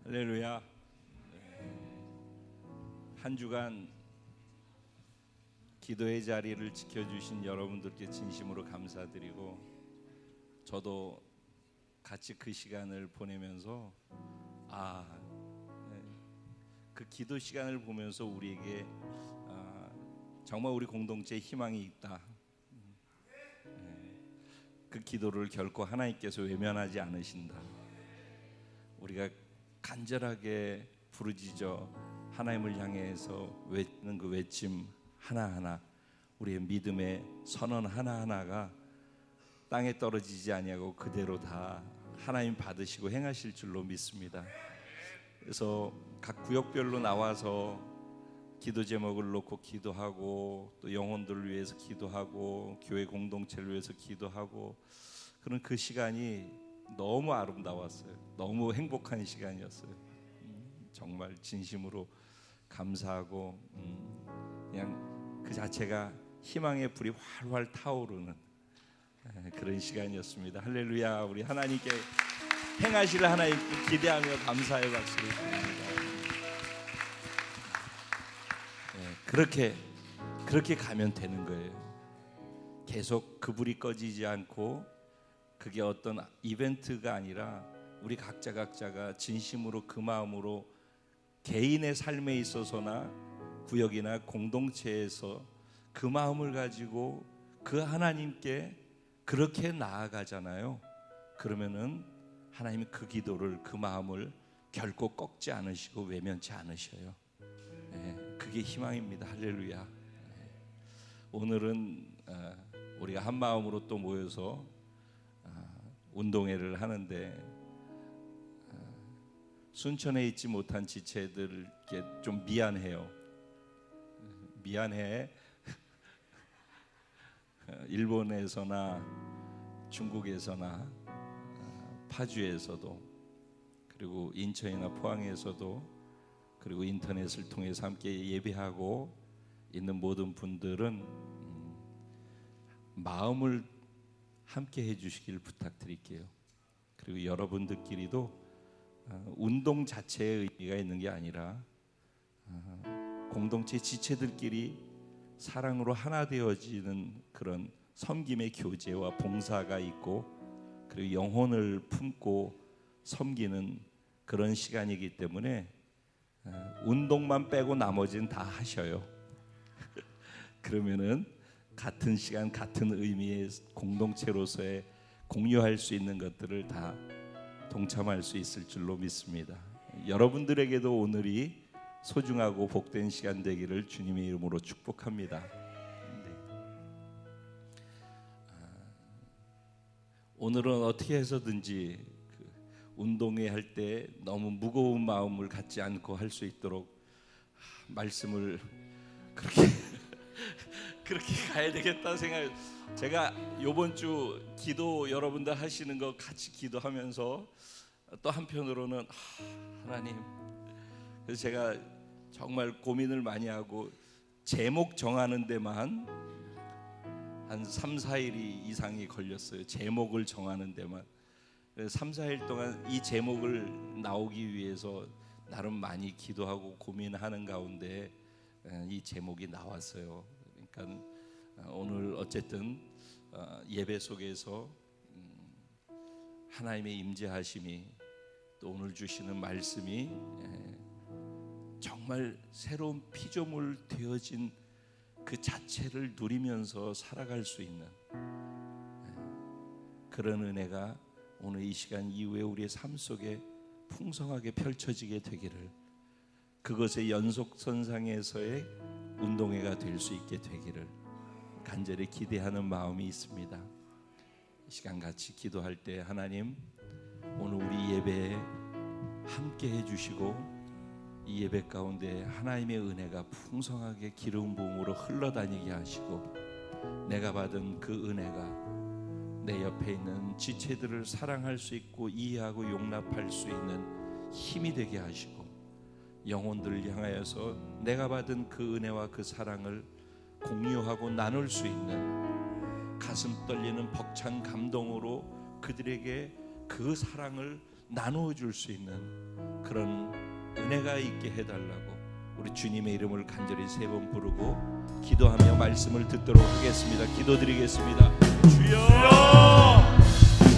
할렐루야. 한 주간 기도의 자리를 지켜주신 여러분들께 진심으로 감사드리고, 저도 같이 그 시간을 보내면서 그 기도 시간을 보면서 우리에게 정말 우리 공동체에 희망이 있다. 그 기도를 결코 하나님께서 외면하지 않으신다. 우리가 간절하게 부르짖어 하나님을 향해서 외치는 그 외침 하나하나, 우리의 믿음의 선언 하나하나가 땅에 떨어지지 아니하고 그대로 다 하나님 받으시고 행하실 줄로 믿습니다. 그래서 각 구역별로 나와서 기도 제목을 놓고 기도하고, 또 영혼들을 위해서 기도하고, 교회 공동체를 위해서 기도하고, 그런 그 시간이 너무 아름다웠어요. 너무 행복한 시간이었어요. 정말 진심으로 감사하고, 그냥 그 자체가 희망의 불이 활활 타오르는 그런 시간이었습니다. 할렐루야. 우리 하나님께 행하실 하나님께 기대하며 감사의 박수를 드립니다. 그렇게 가면 되는 거예요. 계속 그 불이 꺼지지 않고, 그게 어떤 이벤트가 아니라 우리 각자가 진심으로 그 마음으로 개인의 삶에 있어서나 구역이나 공동체에서 그 마음을 가지고 그 하나님께 그렇게 나아가잖아요. 그러면은 하나님이 그 기도를, 그 마음을 결코 꺾지 않으시고 외면치 않으셔요. 그게 희망입니다. 할렐루야. 오늘은 우리가 한 마음으로 또 모여서 운동회를 하는데, 순천에 있지 못한 지체들께 좀 미안해요. 미안해. 일본에서나 중국에서나 파주에서도, 그리고 인천이나 포항에서도, 그리고 인터넷을 통해서 함께 예배하고 있는 모든 분들은 마음을 함께 해주시길 부탁드릴게요. 그리고 여러분들끼리도 운동 자체의 의미가 있는 게 아니라 공동체 지체들끼리 사랑으로 하나 되어지는 그런 섬김의 교제와 봉사가 있고, 그리고 영혼을 품고 섬기는 그런 시간이기 때문에 운동만 빼고 나머지는 다 하셔요. 그러면은 같은 시간 같은 의미의 공동체로서의 공유할 수 있는 것들을 다 동참할 수 있을 줄로 믿습니다. 여러분들에게도 오늘이 소중하고 복된 시간 되기를 주님의 이름으로 축복합니다. 오늘은 어떻게 해서든지 운동회 할 때 너무 무거운 마음을 갖지 않고 할 수 있도록 말씀을 그렇게 가야 되겠다 생각. 제가 이번 주 기도 여러분들 하시는 거 같이 기도하면서 또 한편으로는 하나님, 그래서 제가 정말 고민을 많이 하고 제목 정하는 데만 한 3, 4일이 이상이 걸렸어요. 제목을 정하는 데만 3, 4일 동안 이 제목을 나오기 위해서 나름 많이 기도하고 고민하는 가운데 이 제목이 나왔어요. 그러니까 오늘 어쨌든 예배 속에서 하나님의 임재하심이, 또 오늘 주시는 말씀이 정말 새로운 피조물 되어진 그 자체를 누리면서 살아갈 수 있는 그런 은혜가 오늘 이 시간 이후에 우리의 삶 속에 풍성하게 펼쳐지게 되기를, 그것의 연속선상에서의 운동회가 될 수 있게 되기를 간절히 기대하는 마음이 있습니다. 이 시간 같이 기도할 때 하나님, 오늘 우리 예배에 함께 해주시고, 이 예배 가운데 하나님의 은혜가 풍성하게 기름 부음으로 흘러다니게 하시고, 내가 받은 그 은혜가 내 옆에 있는 지체들을 사랑할 수 있고 이해하고 용납할 수 있는 힘이 되게 하시고, 영혼들을 향하여서 내가 받은 그 은혜와 그 사랑을 공유하고 나눌 수 있는 가슴 떨리는 벅찬 감동으로 그들에게 그 사랑을 나누어 줄 수 있는 그런 은혜가 있게 해달라고 우리 주님의 이름을 간절히 3번 부르고 기도하며 말씀을 듣도록 하겠습니다. 기도드리겠습니다. 주여,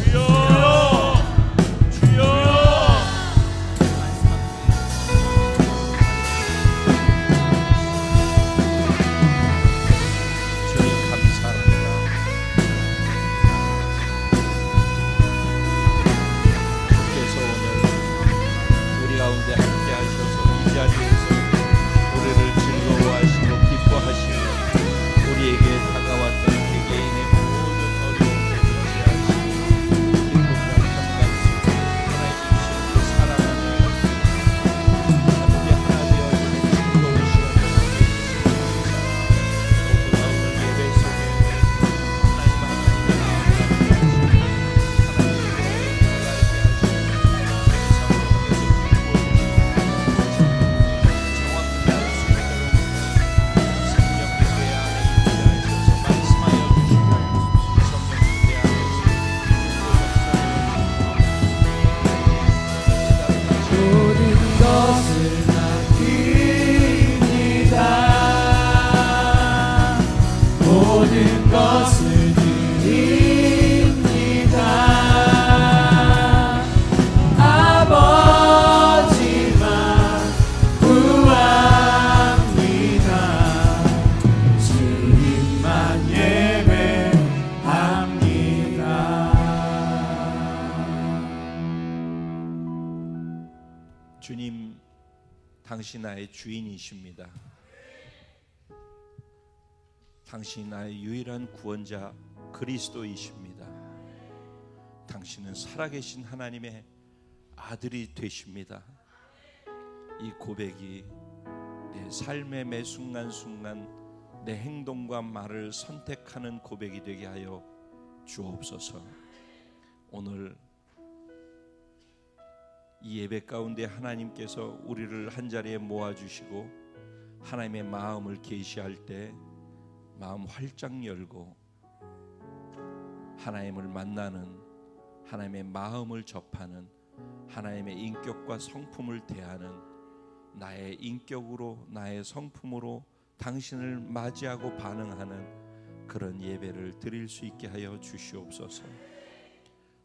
주여, 주여. 주님 감사합니다. 주께서 오늘 우리 가운데 함께 하셔서 이 자리에서 우리를 즐거워하시고 기뻐하시고 우리에게 다가왔던 개개인의 모든 어려움을 해결하시고 기쁨과 평강 속에 하나님이 주신 그 사랑하는 함께 하나 되어지는 즐거운 시간을 함께 해주시고 감사합니다. 오늘 예배 속에 하나님의 마음을 하나님의 모든 것을 드립니다. 아버지만 구합니다. 주님만 예배합니다. 주님, 당신 나의 주인이십니다. 당신이 나의 유일한 구원자 그리스도이십니다. 당신은 살아계신 하나님의 아들이 되십니다. 이 고백이 내 삶의 매 순간순간 내 행동과 말을 선택하는 고백이 되게 하여 주옵소서. 오늘 이 예배 가운데 하나님께서 우리를 한자리에 모아주시고 하나님의 마음을 계시할 때 마음 활짝 열고 하나님을 만나는, 하나님의 마음을 접하는, 하나님의 인격과 성품을 대하는 나의 인격으로, 나의 성품으로 당신을 맞이하고 반응하는 그런 예배를 드릴 수 있게 하여 주시옵소서.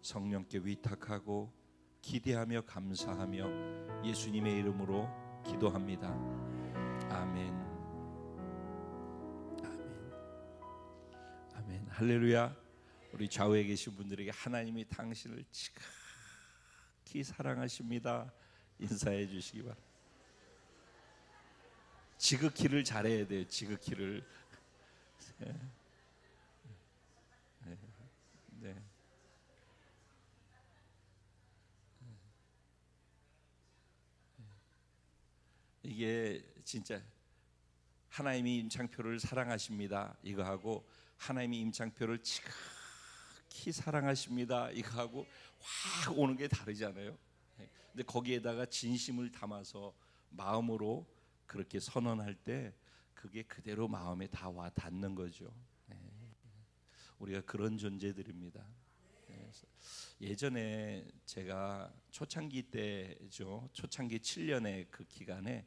성령께 위탁하고 기대하며 감사하며 예수님의 이름으로 기도합니다. 아멘. 아멘. 할렐루야. 우리 좌우에 계신 분들에게 하나님이 당신을 지극히 사랑하십니다 인사해 주시기 바랍니다. 지극히를 잘해야 돼요. 지극히를. 네. 네. 이게 진짜 하나님이 임창표를 사랑하십니다 이거하고 하나님이 임창표를 지극히 사랑하십니다 이거하고 확 오는 게 다르잖아요. 근데 거기에다가 진심을 담아서 마음으로 그렇게 선언할 때 그게 그대로 마음에 다 와 닿는 거죠. 우리가 그런 존재들입니다. 예전에 제가 초창기 때죠. 초창기 7년의 그 기간에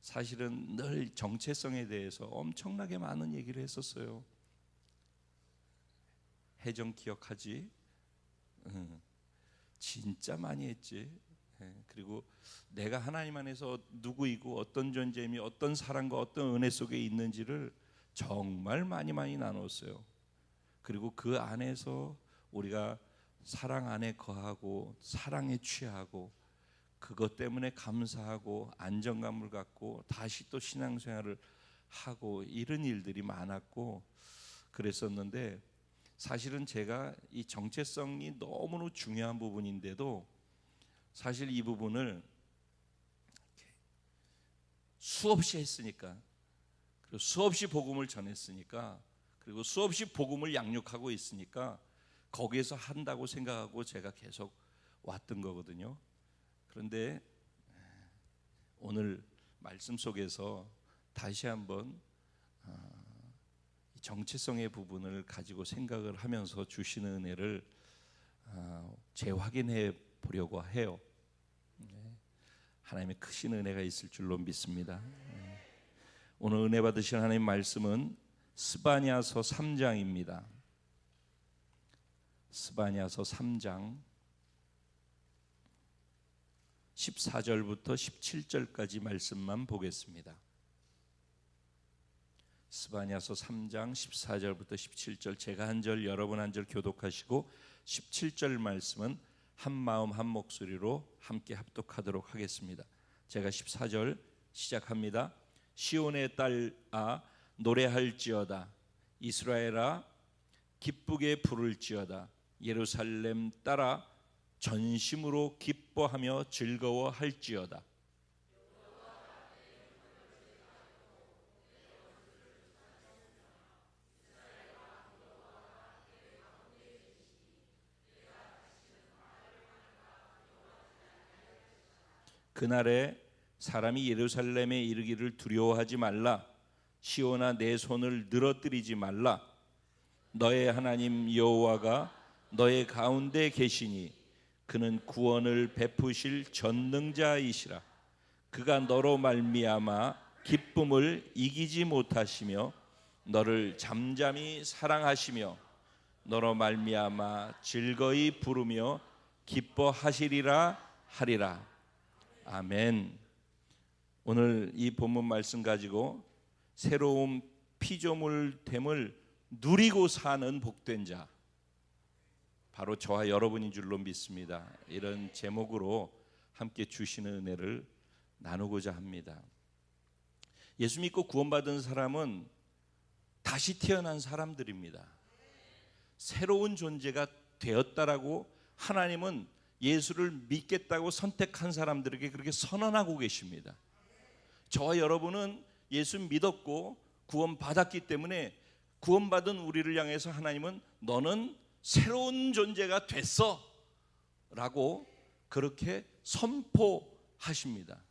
사실은 늘 정체성에 대해서 엄청나게 많은 얘기를 했었어요. 해정 기억하지? 진짜 많이 했지. 그리고 내가 하나님 안에서 누구이고 어떤 존재이며 어떤 사랑과 어떤 은혜 속에 있는지를 정말 많이 나눴어요. 그리고 그 안에서 우리가 사랑 안에 거하고 사랑에 취하고 그것 때문에 감사하고 안정감을 갖고 다시 또 신앙생활을 하고 이런 일들이 많았고 그랬었는데 사실은 제가 이 정체성이 너무나 중요한 부분인데도 사실 이 부분을 수없이 했으니까 그리고 수없이 복음을 전했으니까 그리고 수없이 복음을 양육하고 있으니까 거기에서 한다고 생각하고 제가 계속 왔던 거거든요. 그런데 오늘 말씀 속에서 다시 한번 정체성의 부분을 가지고 생각을 하면서 주시는 은혜를 재확인해 보려고 해요. 하나님의 크신 은혜가 있을 줄로 믿습니다. 오늘 은혜 받으신 하나님 말씀은 스바냐서 3장입니다. 스바냐서 3장 14절부터 17절까지 말씀만 보겠습니다. 스바냐서 3장 14절부터 17절, 제가 한 절 여러분 한 절 교독하시고 17절 말씀은 한 마음 한 목소리로 함께 합독하도록 하겠습니다. 제가 14절 시작합니다. 시온의 딸아 노래할지어다, 이스라엘아 기쁘게 부를지어다, 예루살렘 딸아 전심으로 기뻐하며 즐거워할지어다. 그날에 사람이 예루살렘에 이르기를 두려워하지 말라, 시온아 내 손을 늘어뜨리지 말라. 너의 하나님 여호와가 너의 가운데 계시니 그는 구원을 베푸실 전능자이시라. 그가 너로 말미암아 기쁨을 이기지 못하시며 너를 잠잠히 사랑하시며 너로 말미암아 즐거이 부르며 기뻐하시리라 하리라. 아멘. 오늘 이 본문 말씀 가지고 새로운 피조물됨을 누리고 사는 복된 자, 바로 저와 여러분인 줄로 믿습니다. 이런 제목으로 함께 주시는 은혜를 나누고자 합니다. 예수 믿고 구원받은 사람은 다시 태어난 사람들입니다. 새로운 존재가 되었다라고 하나님은 예수를 믿겠다고 선택한 사람들에게 그렇게 선언하고 계십니다. 저와 여러분은 예수 믿었고 구원받았기 때문에 구원받은 우리를 향해서 하나님은 너는 새로운 존재가 됐어 라고 그렇게 선포하십니다.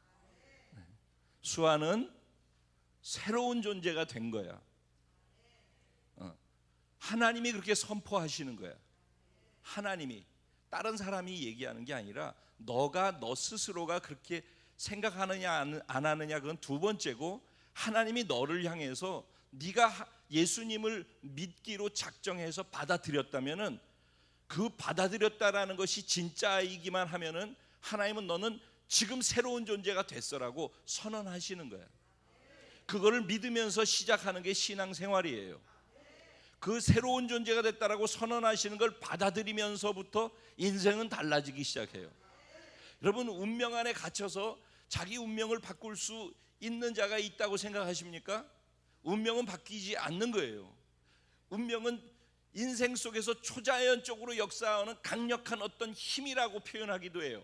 수아는 새로운 존재가 된 거야. 하나님이 그렇게 선포하시는 거야. 하나님이, 다른 사람이 얘기하는 게 아니라 너가 너 스스로가 그렇게 생각하느냐 안 하느냐 그건 두 번째고, 하나님이 너를 향해서 네가 예수님을 믿기로 작정해서 받아들였다면은, 그 받아들였다라는 것이 진짜이기만 하면은 하나님은 너는 지금 새로운 존재가 됐어라고 선언하시는 거야. 그거를 믿으면서 시작하는 게 신앙생활이에요. 그 새로운 존재가 됐다라고 선언하시는 걸 받아들이면서부터 인생은 달라지기 시작해요. 여러분, 운명 안에 갇혀서 자기 운명을 바꿀 수 있는 자가 있다고 생각하십니까? 운명은 바뀌지 않는 거예요. 운명은 인생 속에서 초자연적으로 역사하는 강력한 어떤 힘이라고 표현하기도 해요.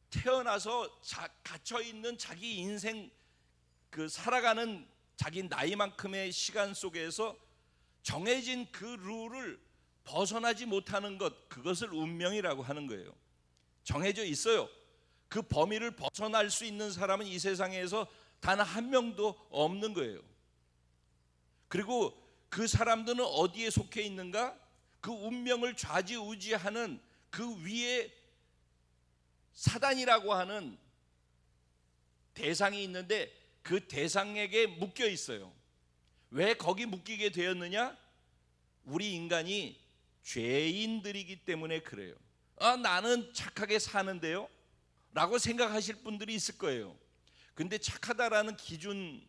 태어나서 갇혀있는 자기 인생, 그 살아가는 자기 나이만큼의 시간 속에서 정해진 그 룰을 벗어나지 못하는 것, 그것을 운명이라고 하는 거예요. 정해져 있어요. 그 범위를 벗어날 수 있는 사람은 이 세상에서 단 한 명도 없는 거예요. 그리고 그 사람들은 어디에 속해 있는가? 그 운명을 좌지우지하는 그 위에 사단이라고 하는 대상이 있는데 그 대상에게 묶여 있어요. 왜 거기 묶이게 되었느냐? 우리 인간이 죄인들이기 때문에 그래요. 나는 착하게 사는데요? 라고 생각하실 분들이 있을 거예요. 근데 착하다라는 기준이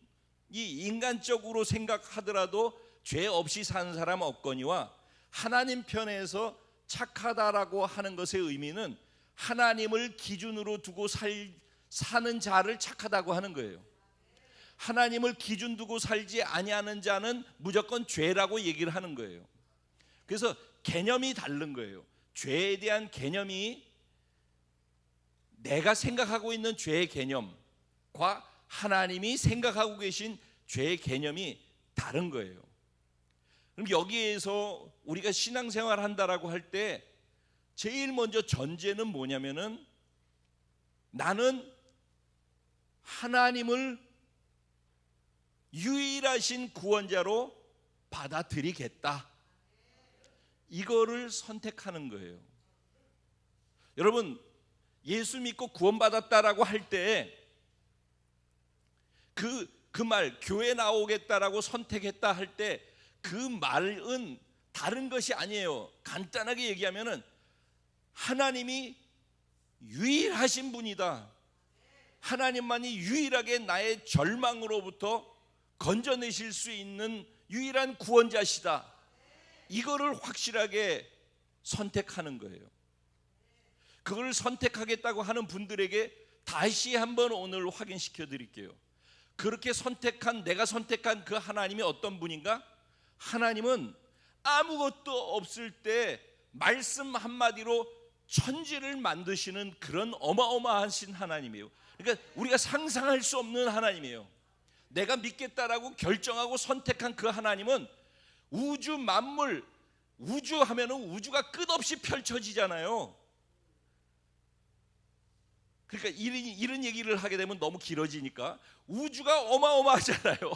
인간적으로 생각하더라도 죄 없이 사는 사람 없거니와, 하나님 편에서 착하다라고 하는 것의 의미는 하나님을 기준으로 두고 사는 자를 착하다고 하는 거예요. 하나님을 기준 두고 살지 아니하는 자는 무조건 죄라고 얘기를 하는 거예요. 그래서 개념이 다른 거예요. 죄에 대한 개념이 내가 생각하고 있는 죄의 개념과 하나님이 생각하고 계신 죄의 개념이 다른 거예요. 그럼 여기에서 우리가 신앙생활 한다라고 할 때 제일 먼저 전제는 뭐냐면은, 나는 하나님을 유일하신 구원자로 받아들이겠다, 이거를 선택하는 거예요. 여러분, 예수 믿고 구원받았다라고 할 때 그 말, 교회 나오겠다라고 선택했다 할 때 그 말은 다른 것이 아니에요. 간단하게 얘기하면은 하나님이 유일하신 분이다. 하나님만이 유일하게 나의 절망으로부터 건져내실 수 있는 유일한 구원자시다. 이거를 확실하게 선택하는 거예요. 그걸 선택하겠다고 하는 분들에게 다시 한번 오늘 확인시켜 드릴게요. 그렇게 내가 선택한 그 하나님이 어떤 분인가? 하나님은 아무것도 없을 때 말씀 한마디로 천지를 만드시는 그런 어마어마하신 하나님이에요. 그러니까 우리가 상상할 수 없는 하나님이에요. 내가 믿겠다라고 결정하고 선택한 그 하나님은 우주 만물, 우주 하면은 우주가 끝없이 펼쳐지잖아요. 그러니까 이런 얘기를 하게 되면 너무 길어지니까 우주가 어마어마하잖아요.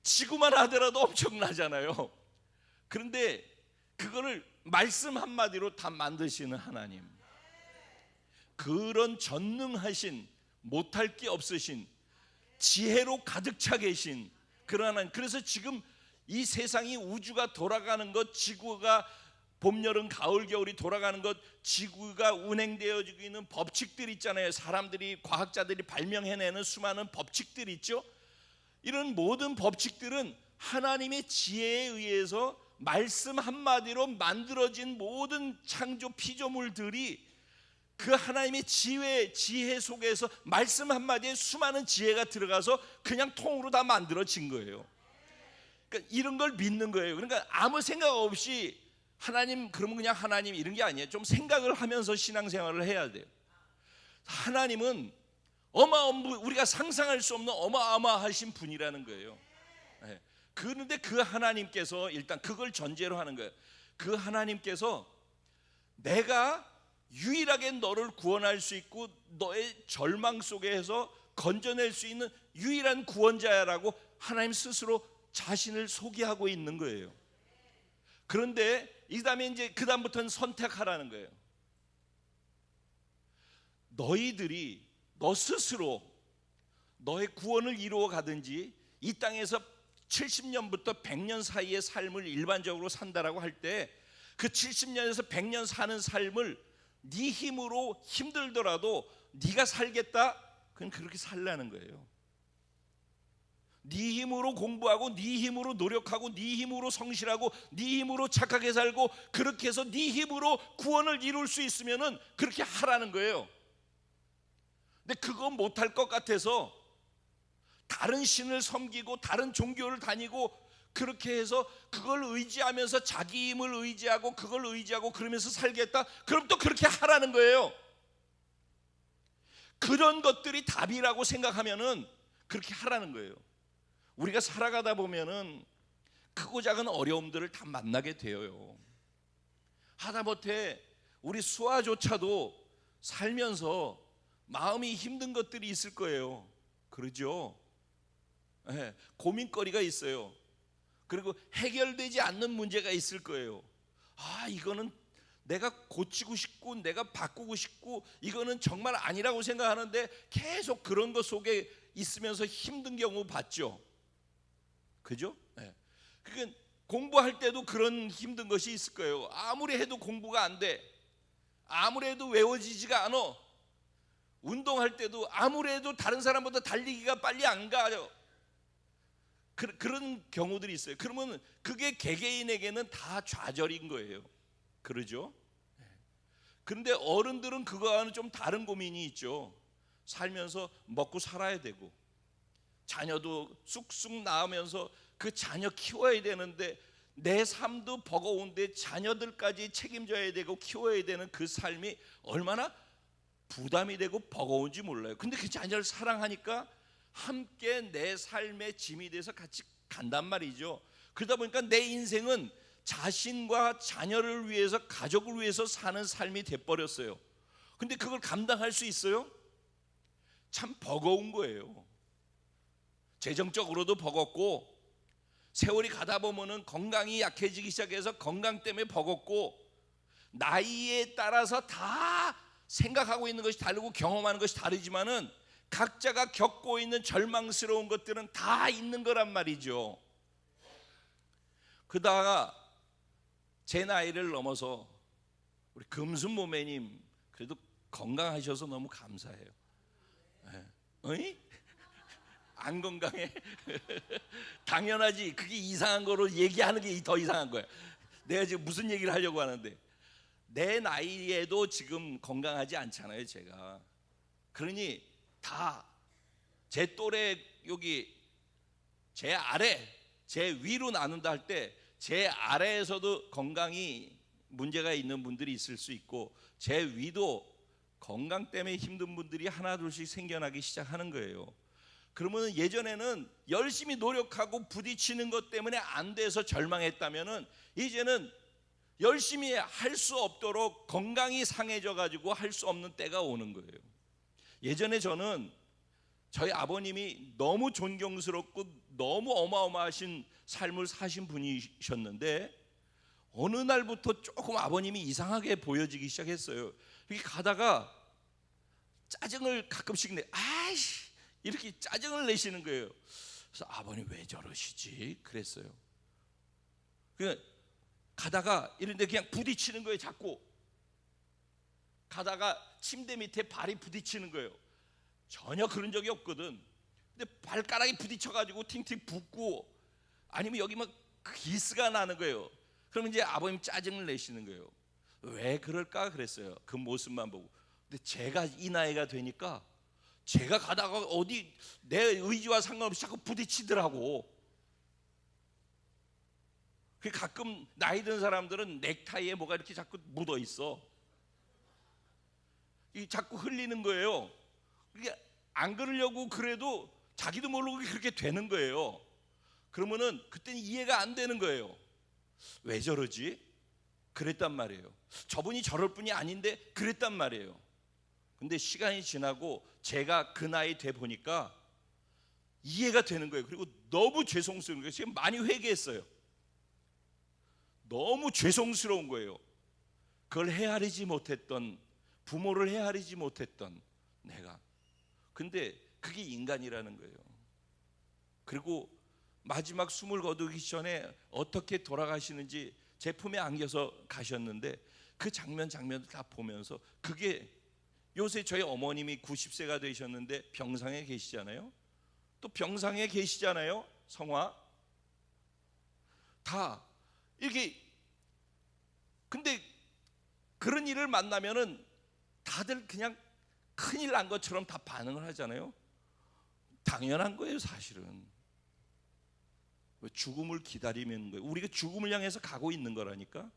지구만 하더라도 엄청나잖아요. 그런데 그거를 말씀 한마디로 다 만드시는 하나님, 그런 전능하신, 못할 게 없으신, 지혜로 가득 차 계신 그런 하나님. 그래서 지금 이 세상이, 우주가 돌아가는 것, 지구가 봄, 여름, 가을, 겨울이 돌아가는 것, 지구가 운행되어지고 있는 법칙들 있잖아요. 사람들이, 과학자들이 발명해내는 수많은 법칙들 있죠. 이런 모든 법칙들은 하나님의 지혜에 의해서 말씀 한마디로 만들어진 모든 창조 피조물들이 그 하나님의 지혜 속에서 말씀 한마디에 수많은 지혜가 들어가서 그냥 통으로 다 만들어진 거예요. 그러니까 이런 걸 믿는 거예요. 그러니까 아무 생각 없이 하나님, 그러면 그냥 하나님 이런 게 아니에요. 좀 생각을 하면서 신앙생활을 해야 돼요. 하나님은 우리가 상상할 수 없는 어마어마하신 분이라는 거예요. 네. 그런데 그 하나님께서 일단 그걸 전제로 하는 거예요. 그 하나님께서 내가 유일하게 너를 구원할 수 있고 너의 절망 속에서 건져낼 수 있는 유일한 구원자야라고 하나님 스스로 자신을 소개하고 있는 거예요. 그런데 그 다음부터는 선택하라는 거예요. 너 스스로 너의 구원을 이루어 가든지 이 땅에서 70년부터 100년 사이의 삶을 일반적으로 산다라고 할 때 그 70년에서 100년 사는 삶을 네 힘으로 힘들더라도 네가 살겠다? 그건 그렇게 살라는 거예요. 네 힘으로 공부하고, 네 힘으로 노력하고, 네 힘으로 성실하고, 네 힘으로 착하게 살고, 그렇게 해서 네 힘으로 구원을 이룰 수 있으면은 그렇게 하라는 거예요. 근데 그거 못할 것 같아서 다른 신을 섬기고 다른 종교를 다니고 그렇게 해서 그걸 의지하면서 자기 힘을 의지하고 그걸 의지하고 그러면서 살겠다? 그럼 또 그렇게 하라는 거예요. 그런 것들이 답이라고 생각하면은 그렇게 하라는 거예요. 우리가 살아가다 보면은 크고 작은 어려움들을 다 만나게 되어요. 하다못해 우리 수아조차도 살면서 마음이 힘든 것들이 있을 거예요. 그러죠? 네, 고민거리가 있어요. 그리고 해결되지 않는 문제가 있을 거예요. 이거는 내가 고치고 싶고 내가 바꾸고 싶고 이거는 정말 아니라고 생각하는데 계속 그런 것 속에 있으면서 힘든 경우 봤죠. 그죠? 네. 그러니까 공부할 때도 그런 힘든 것이 있을 거예요. 아무리 해도 공부가 안 돼. 아무리 해도 외워지지가 않아. 운동할 때도 아무리 해도 다른 사람보다 달리기가 빨리 안 가요. 그런 경우들이 있어요. 그러면 그게 개개인에게는 다 좌절인 거예요. 그러죠? 그런데 어른들은 그거와는 좀 다른 고민이 있죠. 살면서 먹고 살아야 되고 자녀도 쑥쑥 낳으면서 그 자녀 키워야 되는데 내 삶도 버거운데 자녀들까지 책임져야 되고 키워야 되는 그 삶이 얼마나 부담이 되고 버거운지 몰라요. 근데 그 자녀를 사랑하니까 함께 내 삶의 짐이 돼서 같이 간단 말이죠. 그러다 보니까 내 인생은 자신과 자녀를 위해서, 가족을 위해서 사는 삶이 돼버렸어요. 근데 그걸 감당할 수 있어요? 참 버거운 거예요. 재정적으로도 버겁고, 세월이 가다 보면은 건강이 약해지기 시작해서 건강 때문에 버겁고, 나이에 따라서 다 생각하고 있는 것이 다르고 경험하는 것이 다르지만은 각자가 겪고 있는 절망스러운 것들은 다 있는 거란 말이죠. 그러다가 제 나이를 넘어서 우리 금순모매님 그래도 건강하셔서 너무 감사해요. 어이? 안 건강해? 당연하지. 그게 이상한 거로 얘기하는 게 더 이상한 거야. 내가 지금 무슨 얘기를 하려고 하는데, 내 나이에도 지금 건강하지 않잖아요 제가. 그러니 다 제 또래, 여기 제 아래 제 위로 나눈다 할 때 제 아래에서도 건강이 문제가 있는 분들이 있을 수 있고, 제 위도 건강 때문에 힘든 분들이 하나 둘씩 생겨나기 시작하는 거예요. 그러면 예전에는 열심히 노력하고 부딪히는 것 때문에 안 돼서 절망했다면은 이제는 열심히 할 수 없도록 건강이 상해져 가지고 할 수 없는 때가 오는 거예요. 예전에 저는 저희 아버님이 너무 존경스럽고 너무 어마어마하신 삶을 사신 분이셨는데, 어느 날부터 조금 아버님이 이상하게 보여지기 시작했어요. 이렇게 가다가 짜증을 가끔씩 아이씨 이렇게 짜증을 내시는 거예요. 그래서 아버님 왜 저러시지? 그랬어요. 그냥 가다가 이런데 그냥 부딪히는 거예요. 자꾸 가다가 침대 밑에 발이 부딪히는 거예요. 전혀 그런 적이 없거든. 근데 발가락이 부딪혀가지고 팅팅 붓고, 아니면 여기 막 기스가 나는 거예요. 그러면 이제 아버님 짜증을 내시는 거예요. 왜 그럴까 그랬어요. 그 모습만 보고. 근데 제가 이 나이가 되니까 제가 가다가 어디 내 의지와 상관없이 자꾸 부딪히더라고. 가끔 나이 든 사람들은 넥타이에 뭐가 이렇게 자꾸 묻어 있어. 자꾸 흘리는 거예요. 그러니까 안 그러려고 그래도 자기도 모르고 그렇게 되는 거예요. 그러면은 그때는 이해가 안 되는 거예요. 왜 저러지? 그랬단 말이에요. 저분이 저럴 분이 아닌데 그랬단 말이에요. 근데 시간이 지나고 제가 그 나이 돼 보니까 이해가 되는 거예요. 그리고 너무 죄송스러운 거예요. 지금 많이 회개했어요. 너무 죄송스러운 거예요. 그걸 헤아리지 못했던, 부모를 헤아리지 못했던 내가. 근데 그게 인간이라는 거예요. 그리고 마지막 숨을 거두기 전에 어떻게 돌아가시는지 제 품에 안겨서 가셨는데, 그 장면을 다 보면서, 그게 요새 저희 어머님이 90세가 되셨는데 병상에 계시잖아요. 또 병상에 계시잖아요. 성화 다 이렇게. 근데 그런 일을 만나면은 다들 그냥 큰일 난 것처럼 다 반응을 하잖아요. 당연한 거예요 사실은. 죽음을 기다리는 거예요. 우리가 죽음을 향해서 가고 있는 거라니까.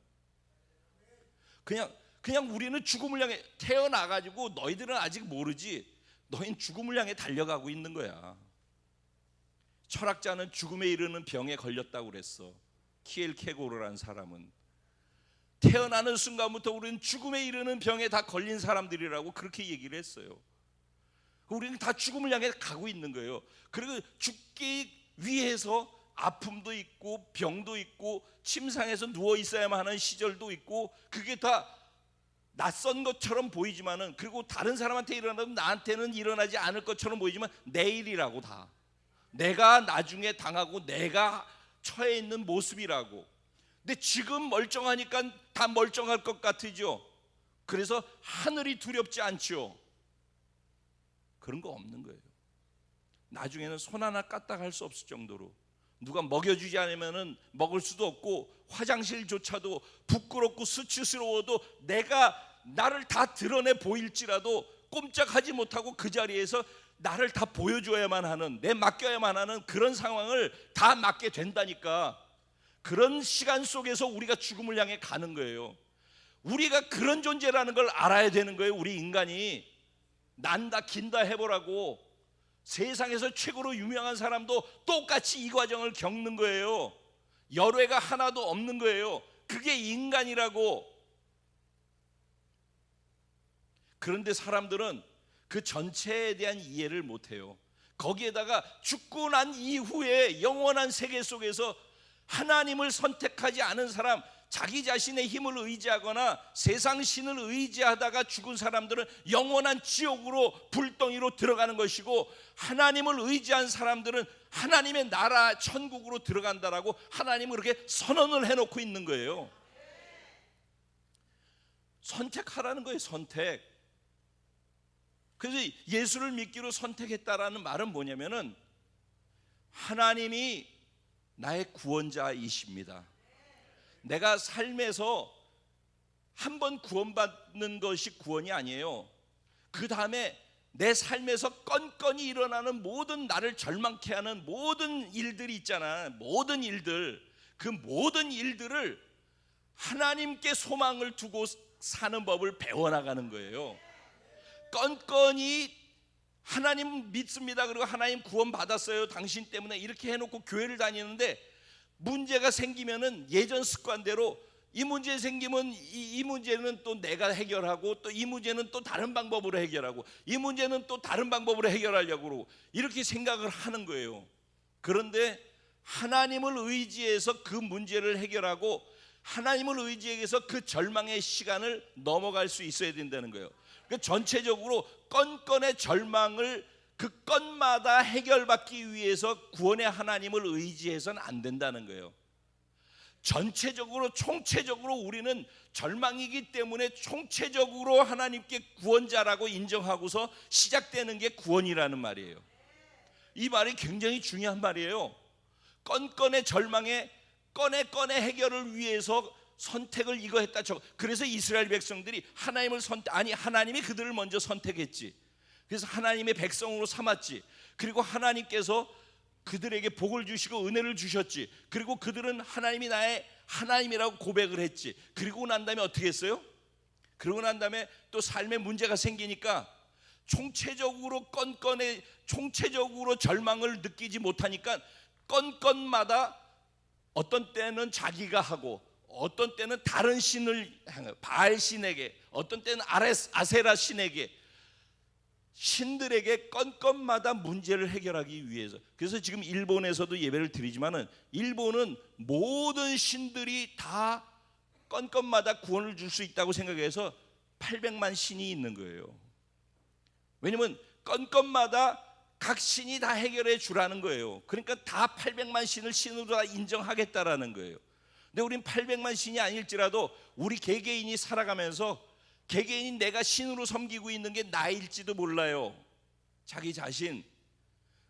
그냥 우리는 죽음을 향해 태어나가지고, 너희들은 아직 모르지, 너희는 죽음을 향해 달려가고 있는 거야. 철학자는 죽음에 이르는 병에 걸렸다고 그랬어. 키엘케고르라는 사람은 태어나는 순간부터 우리는 죽음에 이르는 병에 다 걸린 사람들이라고 그렇게 얘기를 했어요. 우리는 다 죽음을 향해 가고 있는 거예요. 그리고 죽기 위해서 아픔도 있고 병도 있고 침상에서 누워 있어야만 하는 시절도 있고, 그게 다 낯선 것처럼 보이지만은, 그리고 다른 사람한테 일어나도 나한테는 일어나지 않을 것처럼 보이지만 내일이라고, 다 내가 나중에 당하고 내가 처해 있는 모습이라고. 근데 지금 멀쩡하니까 다 멀쩡할 것 같으죠. 그래서 하늘이 두렵지 않죠. 그런 거 없는 거예요. 나중에는 손 하나 까딱할 수 없을 정도로, 누가 먹여주지 않으면은 먹을 수도 없고, 화장실조차도 부끄럽고 수치스러워도 내가 나를 다 드러내 보일지라도 꼼짝하지 못하고 그 자리에서 나를 다 보여줘야만 하는, 내 맡겨야만 하는 그런 상황을 다 맡게 된다니까. 그런 시간 속에서 우리가 죽음을 향해 가는 거예요. 우리가 그런 존재라는 걸 알아야 되는 거예요. 우리 인간이 난다 긴다 해보라고. 세상에서 최고로 유명한 사람도 똑같이 이 과정을 겪는 거예요. 열외가 하나도 없는 거예요. 그게 인간이라고. 그런데 사람들은 그 전체에 대한 이해를 못해요. 거기에다가 죽고 난 이후에 영원한 세계 속에서 하나님을 선택하지 않은 사람, 자기 자신의 힘을 의지하거나 세상 신을 의지하다가 죽은 사람들은 영원한 지옥으로 불덩이로 들어가는 것이고, 하나님을 의지한 사람들은 하나님의 나라 천국으로 들어간다라고 하나님은 그렇게 선언을 해놓고 있는 거예요. 선택하라는 거예요. 선택. 그래서 예수를 믿기로 선택했다라는 말은 뭐냐면은 하나님이 나의 구원자이십니다. 내가 삶에서 한 번 구원받는 것이 구원이 아니에요. 그 다음에 내 삶에서 건건이 일어나는 모든 나를 절망케 하는 모든 일들이 있잖아. 모든 일들, 그 모든 일들을 하나님께 소망을 두고 사는 법을 배워나가는 거예요. 건건이 하나님 믿습니다, 그리고 하나님 구원 받았어요, 당신 때문에, 이렇게 해놓고 교회를 다니는데 문제가 생기면은 예전 습관대로 이 문제 생기면 이 문제는 또 내가 해결하고, 또 이 문제는 또 다른 방법으로 해결하고, 이 문제는 또 다른 방법으로 해결하려고 그러고, 이렇게 생각을 하는 거예요. 그런데 하나님을 의지해서 그 문제를 해결하고 하나님을 의지해서 그 절망의 시간을 넘어갈 수 있어야 된다는 거예요. 그러니까 전체적으로 건건의 절망을 그 건마다 해결받기 위해서 구원의 하나님을 의지해서는 안 된다는 거예요. 전체적으로 총체적으로 우리는 절망이기 때문에 총체적으로 하나님께 구원자라고 인정하고서 시작되는 게 구원이라는 말이에요. 이 말이 굉장히 중요한 말이에요. 건건의 절망에 건의 해결을 위해서 선택을 이거 했다 저거. 그래서 이스라엘 백성들이 하나님이 그들을 먼저 선택했지. 그래서 하나님의 백성으로 삼았지. 그리고 하나님께서 그들에게 복을 주시고 은혜를 주셨지. 그리고 그들은 하나님이 나의 하나님이라고 고백을 했지. 그리고 난 다음에 어떻게 했어요? 그러고 난 다음에 또 삶에 문제가 생기니까 총체적으로 총체적으로 절망을 느끼지 못하니까 건건마다 어떤 때는 자기가 하고, 어떤 때는 다른 신을 향해, 바알 신에게, 어떤 때는 아세라 신에게, 신들에게 건건마다 문제를 해결하기 위해서. 그래서 지금 일본에서도 예배를 드리지만은 일본은 모든 신들이 다 건건마다 구원을 줄 수 있다고 생각해서 800만 신이 있는 거예요. 왜냐면 건건마다 각 신이 다 해결해 주라는 거예요. 그러니까 다 800만 신을 신으로 다 인정하겠다라는 거예요. 근데 우린 800만 신이 아닐지라도 우리 개개인이 살아가면서 개개인이 내가 신으로 섬기고 있는 게 나일지도 몰라요. 자기 자신.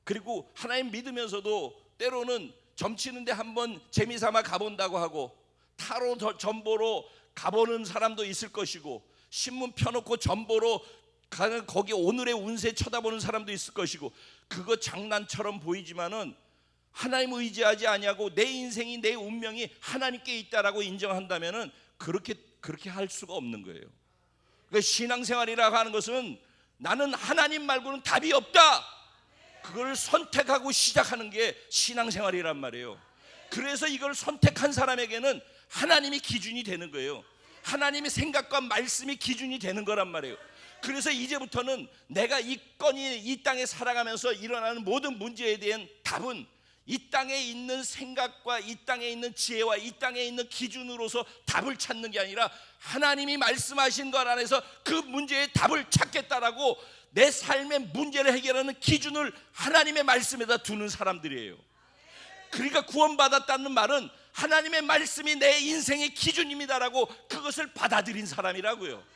그리고 하나님 믿으면서도 때로는 점치는데 한번 재미삼아 가본다고 하고, 타로 점보로 가보는 사람도 있을 것이고, 신문 펴놓고 점보로 가는 거기 오늘의 운세 쳐다보는 사람도 있을 것이고, 그거 장난처럼 보이지만은 하나님 의지하지 아니하고 내 인생이, 내 운명이 하나님께 있다라고 인정한다면은 그렇게 할 수가 없는 거예요. 그러니까 신앙생활이라고 하는 것은 나는 하나님 말고는 답이 없다, 그걸 선택하고 시작하는 게 신앙생활이란 말이에요. 그래서 이걸 선택한 사람에게는 하나님이 기준이 되는 거예요. 하나님의 생각과 말씀이 기준이 되는 거란 말이에요. 그래서 이제부터는 내가 이 땅에 살아가면서 일어나는 모든 문제에 대한 답은 이 땅에 있는 생각과 이 땅에 있는 지혜와 이 땅에 있는 기준으로서 답을 찾는 게 아니라 하나님이 말씀하신 것 안에서 그 문제의 답을 찾겠다라고 내 삶의 문제를 해결하는 기준을 하나님의 말씀에다 두는 사람들이에요. 그러니까 구원받았다는 말은 하나님의 말씀이 내 인생의 기준입니다라고 그것을 받아들인 사람이라고요.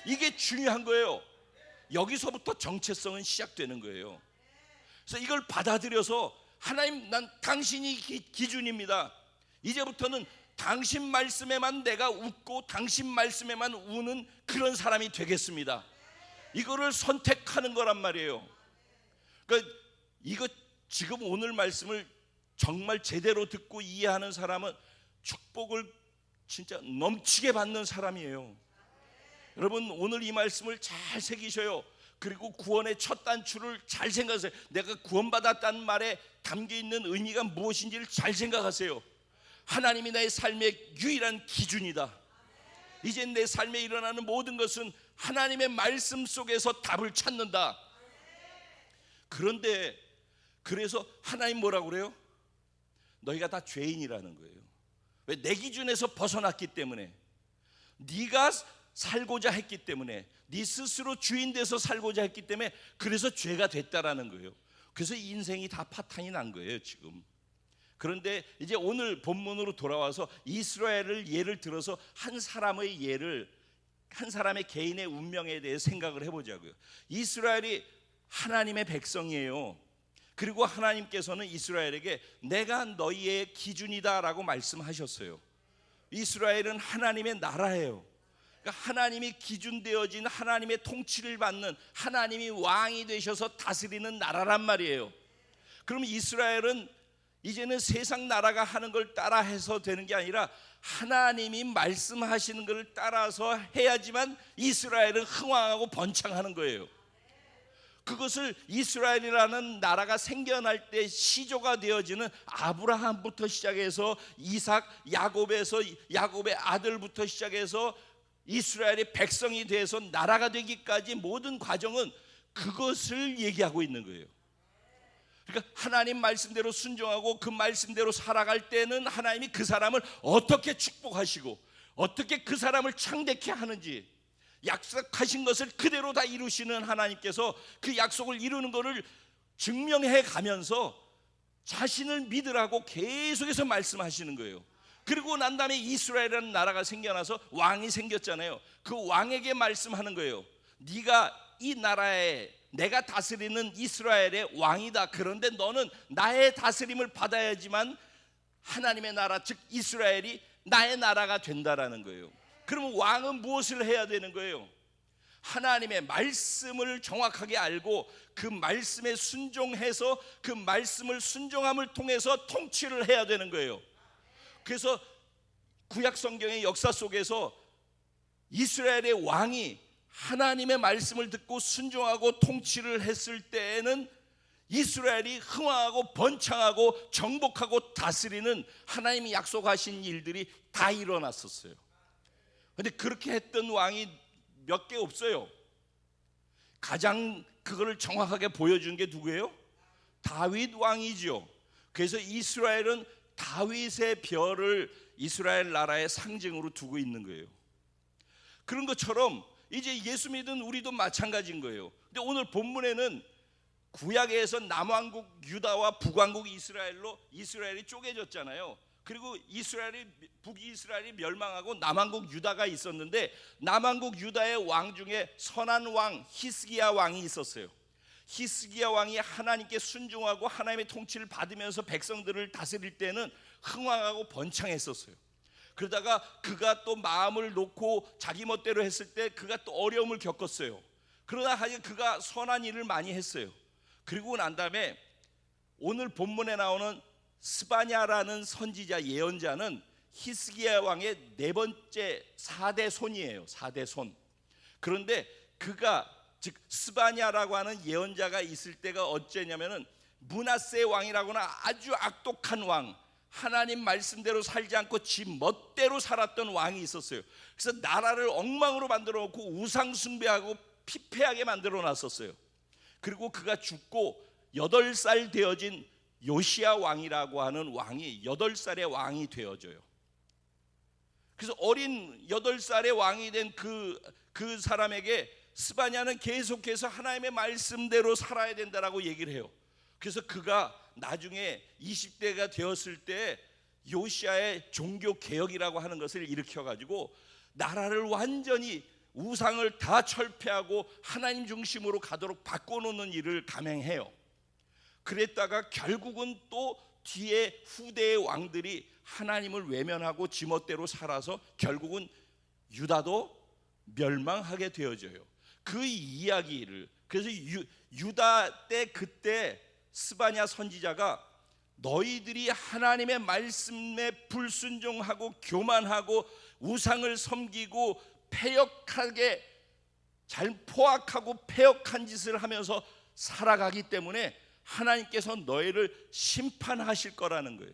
이게 중요한 거예요. 여기서부터 정체성은 시작되는 거예요. 그래서 이걸 받아들여서 하나님, 난 당신이 기준입니다. 이제부터는 당신 말씀에만 내가 웃고 당신 말씀에만 우는 그런 사람이 되겠습니다. 이거를 선택하는 거란 말이에요. 그러니까 이거 지금 오늘 말씀을 정말 제대로 듣고 이해하는 사람은 축복을 진짜 넘치게 받는 사람이에요. 여러분, 오늘 이 말씀을 잘 새기셔요. 그리고 구원의 첫 단추를 잘 생각하세요. 내가 구원받았다는 말에 담겨있는 의미가 무엇인지를 잘 생각하세요. 하나님이 나의 삶의 유일한 기준이다. 이제 내 삶에 일어나는 모든 것은 하나님의 말씀 속에서 답을 찾는다. 그런데 그래서 하나님 뭐라고 그래요? 너희가 다 죄인이라는 거예요. 왜? 내 기준에서 벗어났기 때문에, 네가 살고자 했기 때문에, 네 스스로 주인 돼서 살고자 했기 때문에, 그래서 죄가 됐다라는 거예요. 그래서 인생이 다 파탄이 난 거예요 지금. 그런데 이제 오늘 본문으로 돌아와서 이스라엘을 예를 들어서 한 사람의 예를, 한 사람의 개인의 운명에 대해 생각을 해보자고요. 이스라엘이 하나님의 백성이에요. 그리고 하나님께서는 이스라엘에게 내가 너희의 기준이다 라고 말씀하셨어요. 이스라엘은 하나님의 나라예요. 그러니까 하나님이 기준되어진, 하나님의 통치를 받는, 하나님이 왕이 되셔서 다스리는 나라란 말이에요. 그러면 이스라엘은 이제는 세상 나라가 하는 걸 따라 해서 되는 게 아니라 하나님이 말씀하시는 걸 따라서 해야지만 이스라엘은 흥왕하고 번창하는 거예요. 그것을 이스라엘이라는 나라가 생겨날 때 시조가 되어지는 아브라함부터 시작해서 이삭, 야곱의 아들부터 시작해서 이스라엘의 백성이 돼서 나라가 되기까지 모든 과정은 그것을 얘기하고 있는 거예요. 그러니까 하나님 말씀대로 순종하고 그 말씀대로 살아갈 때는 하나님이 그 사람을 어떻게 축복하시고 어떻게 그 사람을 창대케 하는지, 약속하신 것을 그대로 다 이루시는 하나님께서 그 약속을 이루는 것을 증명해 가면서 자신을 믿으라고 계속해서 말씀하시는 거예요. 그리고 난 다음에 이스라엘이라는 나라가 생겨나서 왕이 생겼잖아요. 그 왕에게 말씀하는 거예요. 네가 이 나라에, 내가 다스리는 이스라엘의 왕이다. 그런데 너는 나의 다스림을 받아야지만 하나님의 나라, 즉 이스라엘이 나의 나라가 된다라는 거예요. 그러면 왕은 무엇을 해야 되는 거예요? 하나님의 말씀을 정확하게 알고 그 말씀에 순종해서 그 말씀을 순종함을 통해서 통치를 해야 되는 거예요. 그래서 구약 성경의 역사 속에서 이스라엘의 왕이 하나님의 말씀을 듣고 순종하고 통치를 했을 때에는 이스라엘이 흥왕하고 번창하고 정복하고 다스리는 하나님이 약속하신 일들이 다 일어났었어요. 그런데 그렇게 했던 왕이 몇 개 없어요. 가장 그거를 정확하게 보여준 게 누구예요? 다윗 왕이죠. 그래서 이스라엘은 다윗의 별을 이스라엘 나라의 상징으로 두고 있는 거예요. 그런 것처럼 이제 예수 믿은 우리도 마찬가지인 거예요. 근데 오늘 본문에는 구약에서 남왕국 유다와 북왕국 이스라엘로 이스라엘이 쪼개졌잖아요. 그리고 북이스라엘이 멸망하고 남왕국 유다가 있었는데, 남왕국 유다의 왕 중에 선한 왕 히스기야 왕이 있었어요. 히스기야 왕이 하나님께 순종하고 하나님의 통치를 받으면서 백성들을 다스릴 때는 흥왕하고 번창했었어요. 그러다가 그가 또 마음을 놓고 자기 멋대로 했을 때 그가 또 어려움을 겪었어요. 그러나 하여간 그가 선한 일을 많이 했어요. 그리고 난 다음에 오늘 본문에 나오는 스바냐라는 선지자, 예언자는 히스기야 왕의 네 번째 4대 손이에요. 4대 손. 그런데 그가, 즉 스바냐라고 하는 예언자가 있을 때가 어째냐면은 므낫세 왕이라고나 아주 악독한 왕, 하나님 말씀대로 살지 않고 지 멋대로 살았던 왕이 있었어요. 그래서 나라를 엉망으로 만들어 놓고 우상 숭배하고 피폐하게 만들어 놨었어요. 그리고 그가 죽고 8살 되어진 요시야 왕이라고 하는 왕이 8살의 왕이 되어져요. 그래서 어린 8살의 왕이 된 그 사람에게 스바냐는 계속해서 하나님의 말씀대로 살아야 된다라고 얘기를 해요. 그래서 그가 나중에 20대가 되었을 때 요시야의 종교 개혁이라고 하는 것을 일으켜가지고 나라를 완전히 우상을 다 철폐하고 하나님 중심으로 가도록 바꿔놓는 일을 감행해요. 그랬다가 결국은 또 뒤에 후대의 왕들이 하나님을 외면하고 지멋대로 살아서 결국은 유다도 멸망하게 되어져요. 그 이야기를, 그래서 유다 때 그때 스바냐 선지자가 너희들이 하나님의 말씀에 불순종하고 교만하고 우상을 섬기고 포악하고 패역한 짓을 하면서 살아가기 때문에 하나님께서 너희를 심판하실 거라는 거예요.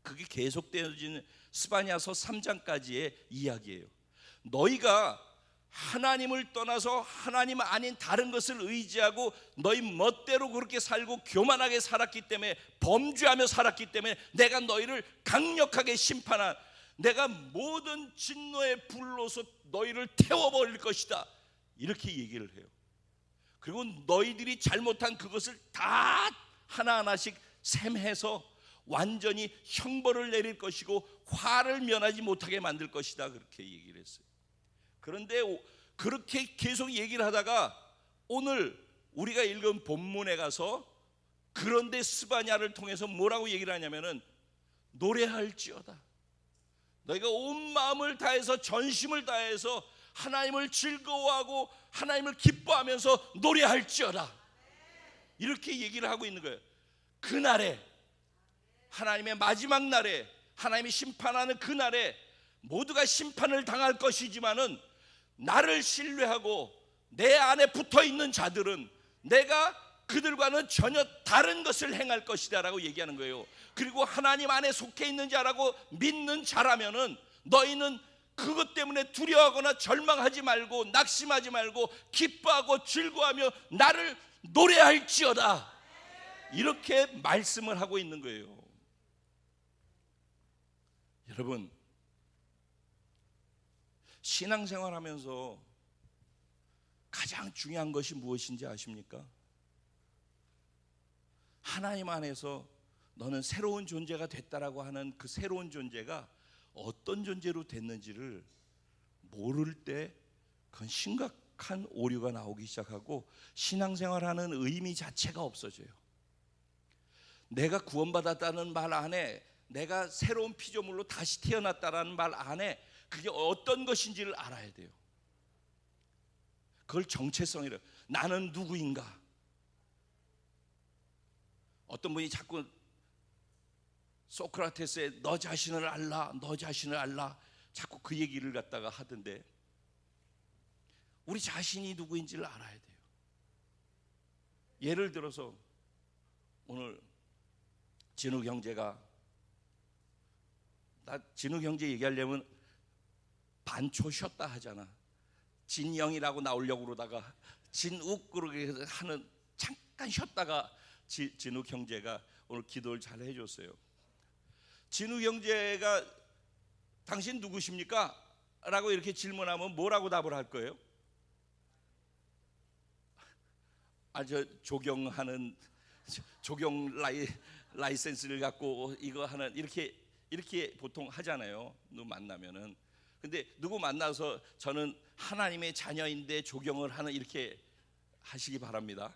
그게 계속되어지는 스바냐서 3장까지의 이야기예요. 너희가 하나님을 떠나서 하나님 아닌 다른 것을 의지하고 너희 멋대로 그렇게 살고 교만하게 살았기 때문에, 범죄하며 살았기 때문에 내가 너희를 강력하게 심판한, 내가 모든 진노의 불로서 너희를 태워버릴 것이다, 이렇게 얘기를 해요. 그리고 너희들이 잘못한 그것을 다 하나하나씩 셈해서 완전히 형벌을 내릴 것이고 화를 면하지 못하게 만들 것이다, 그렇게 얘기를 했어요. 그런데 그렇게 계속 얘기를 하다가 오늘 우리가 읽은 본문에 가서 그런데 스바냐를 통해서 뭐라고 얘기를 하냐면은 노래할지어다, 너희가 온 마음을 다해서 전심을 다해서 하나님을 즐거워하고 하나님을 기뻐하면서 노래할지어다, 이렇게 얘기를 하고 있는 거예요. 그날에, 하나님의 마지막 날에, 하나님이 심판하는 그날에 모두가 심판을 당할 것이지만은 나를 신뢰하고 내 안에 붙어있는 자들은 내가 그들과는 전혀 다른 것을 행할 것이다 라고 얘기하는 거예요. 그리고 하나님 안에 속해 있는 자라고 믿는 자라면은 너희는 그것 때문에 두려워하거나 절망하지 말고 낙심하지 말고 기뻐하고 즐거워하며 나를 노래할지어다, 이렇게 말씀을 하고 있는 거예요. 여러분, 신앙생활 하면서 가장 중요한 것이 무엇인지 아십니까? 하나님 안에서 너는 새로운 존재가 됐다라고 하는 그 새로운 존재가 어떤 존재로 됐는지를 모를 때 그건 심각한 오류가 나오기 시작하고 신앙생활하는 의미 자체가 없어져요. 내가 구원받았다는 말 안에, 내가 새로운 피조물로 다시 태어났다라는 말 안에 그게 어떤 것인지를 알아야 돼요. 그걸 정체성이래요. 나는 누구인가? 어떤 분이 자꾸 소크라테스의 너 자신을 알라, 너 자신을 알라, 자꾸 그 얘기를 갖다가 하던데, 우리 자신이 누구인지를 알아야 돼요. 예를 들어서 오늘 진욱 형제가, 나 진욱 형제 얘기하려면 반초 쉬었다 하잖아. 진영이라고 나오려고 그러다가 진욱 그러게 하는, 잠깐 쉬었다가 진욱 형제가 오늘 기도를 잘 해줬어요. 진욱 형제가 당신 누구십니까? 라고 이렇게 질문하면 뭐라고 답을 할 거예요? 저 조경하는, 조경 라이센스를 갖고 이거 하는, 이렇게 보통 하잖아요, 누구 만나면은. 근데 누구 만나서 저는 하나님의 자녀인데 조경을 하는, 이렇게 하시기 바랍니다.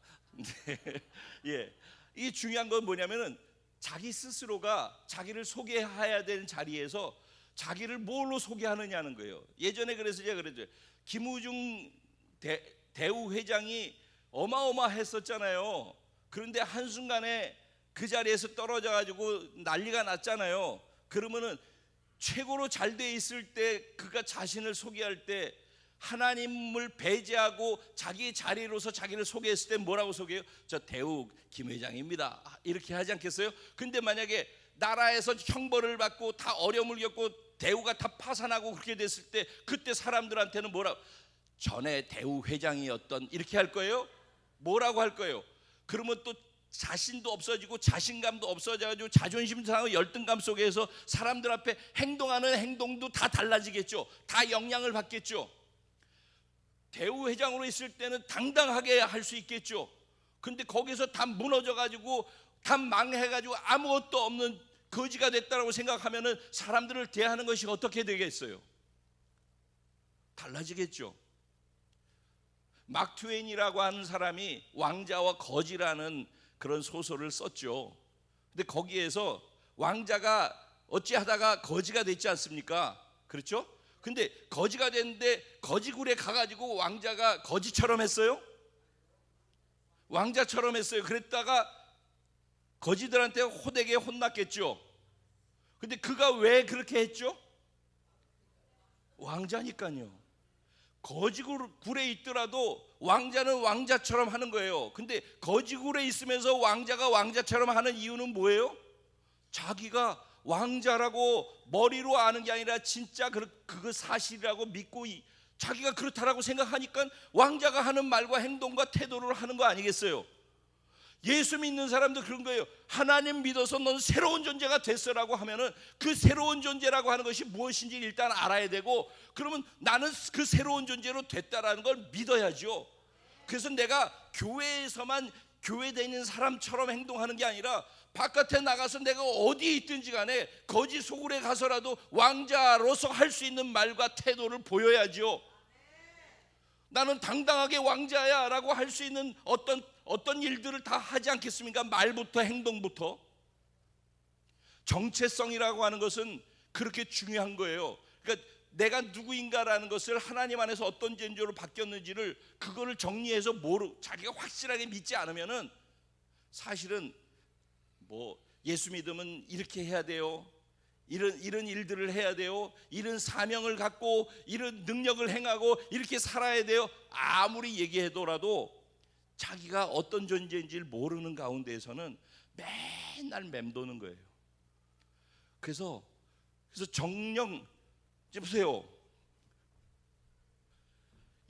예, 이 중요한 건 뭐냐면은 자기 스스로가 자기를 소개해야 되는 자리에서 자기를 뭘로 소개하느냐는 거예요. 예전에 그래서 제가 그랬죠. 김우중 대우 회장이 어마어마했었잖아요. 그런데 한순간에 그 자리에서 떨어져 가지고 난리가 났잖아요. 그러면은 최고로 잘 돼 있을 때 그가 자신을 소개할 때 하나님을 배제하고 자기 자리로서 자기를 소개했을 때 뭐라고 소개해요? 저 대우 김 회장입니다, 이렇게 하지 않겠어요? 근데 만약에 나라에서 형벌을 받고 다 어려움을 겪고 대우가 다 파산하고 그렇게 됐을 때 그때 사람들한테는 뭐라고? 전에 대우 회장이었던, 이렇게 할 거예요? 뭐라고 할 거예요? 그러면 또 자신도 없어지고 자신감도 없어져가지고 자존심 상하고 열등감 속에서 사람들 앞에 행동하는 행동도 다 달라지겠죠. 다 영향을 받겠죠. 대우 회장으로 있을 때는 당당하게 할 수 있겠죠. 근데 거기서 다 무너져가지고 다 망해가지고 아무것도 없는 거지가 됐다고 생각하면은 사람들을 대하는 것이 어떻게 되겠어요? 달라지겠죠. 막 트웨인이라고 하는 사람이 왕자와 거지라는 그런 소설을 썼죠. 근데 거기에서 왕자가 어찌하다가 거지가 됐지 않습니까? 그렇죠? 근데 거지가 됐는데 거지굴에 가가지고 왕자가 거지처럼 했어요? 왕자처럼 했어요. 그랬다가 거지들한테 호되게 혼났겠죠. 근데 그가 왜 그렇게 했죠? 왕자니까요. 거지굴에 있더라도 왕자는 왕자처럼 하는 거예요. 근데 거지굴에 있으면서 왕자가 왕자처럼 하는 이유는 뭐예요? 자기가 왕자라고 머리로 아는 게 아니라 진짜 그거 사실이라고 믿고 자기가 그렇다라고 생각하니까 왕자가 하는 말과 행동과 태도를 하는 거 아니겠어요? 예수 믿는 사람도 그런 거예요. 하나님 믿어서 넌 새로운 존재가 됐어라고 하면은 그 새로운 존재라고 하는 것이 무엇인지 일단 알아야 되고, 그러면 나는 그 새로운 존재로 됐다라는 걸 믿어야죠. 그래서 내가 교회에서만 교회에 있는 사람처럼 행동하는 게 아니라 바깥에 나가서 내가 어디에 있든지 간에 거지 소굴에 가서라도 왕자로서 할 수 있는 말과 태도를 보여야죠. 나는 당당하게 왕자야 라고 할 수 있는 어떤 일들을 다 하지 않겠습니까? 말부터 행동부터. 정체성이라고 하는 것은 그렇게 중요한 거예요. 그러니까 내가 누구인가라는 것을 하나님 안에서 어떤 존재로 바뀌었는지를 그거를 정리해서 자기가 확실하게 믿지 않으면은 사실은 뭐 예수 믿으면 이렇게 해야 돼요, 이런 일들을 해야 돼요, 이런 사명을 갖고 이런 능력을 행하고 이렇게 살아야 돼요, 아무리 얘기해도라도 자기가 어떤 존재인지를 모르는 가운데에서는 맨날 맴도는 거예요. 그래서 정령 이제 보세요.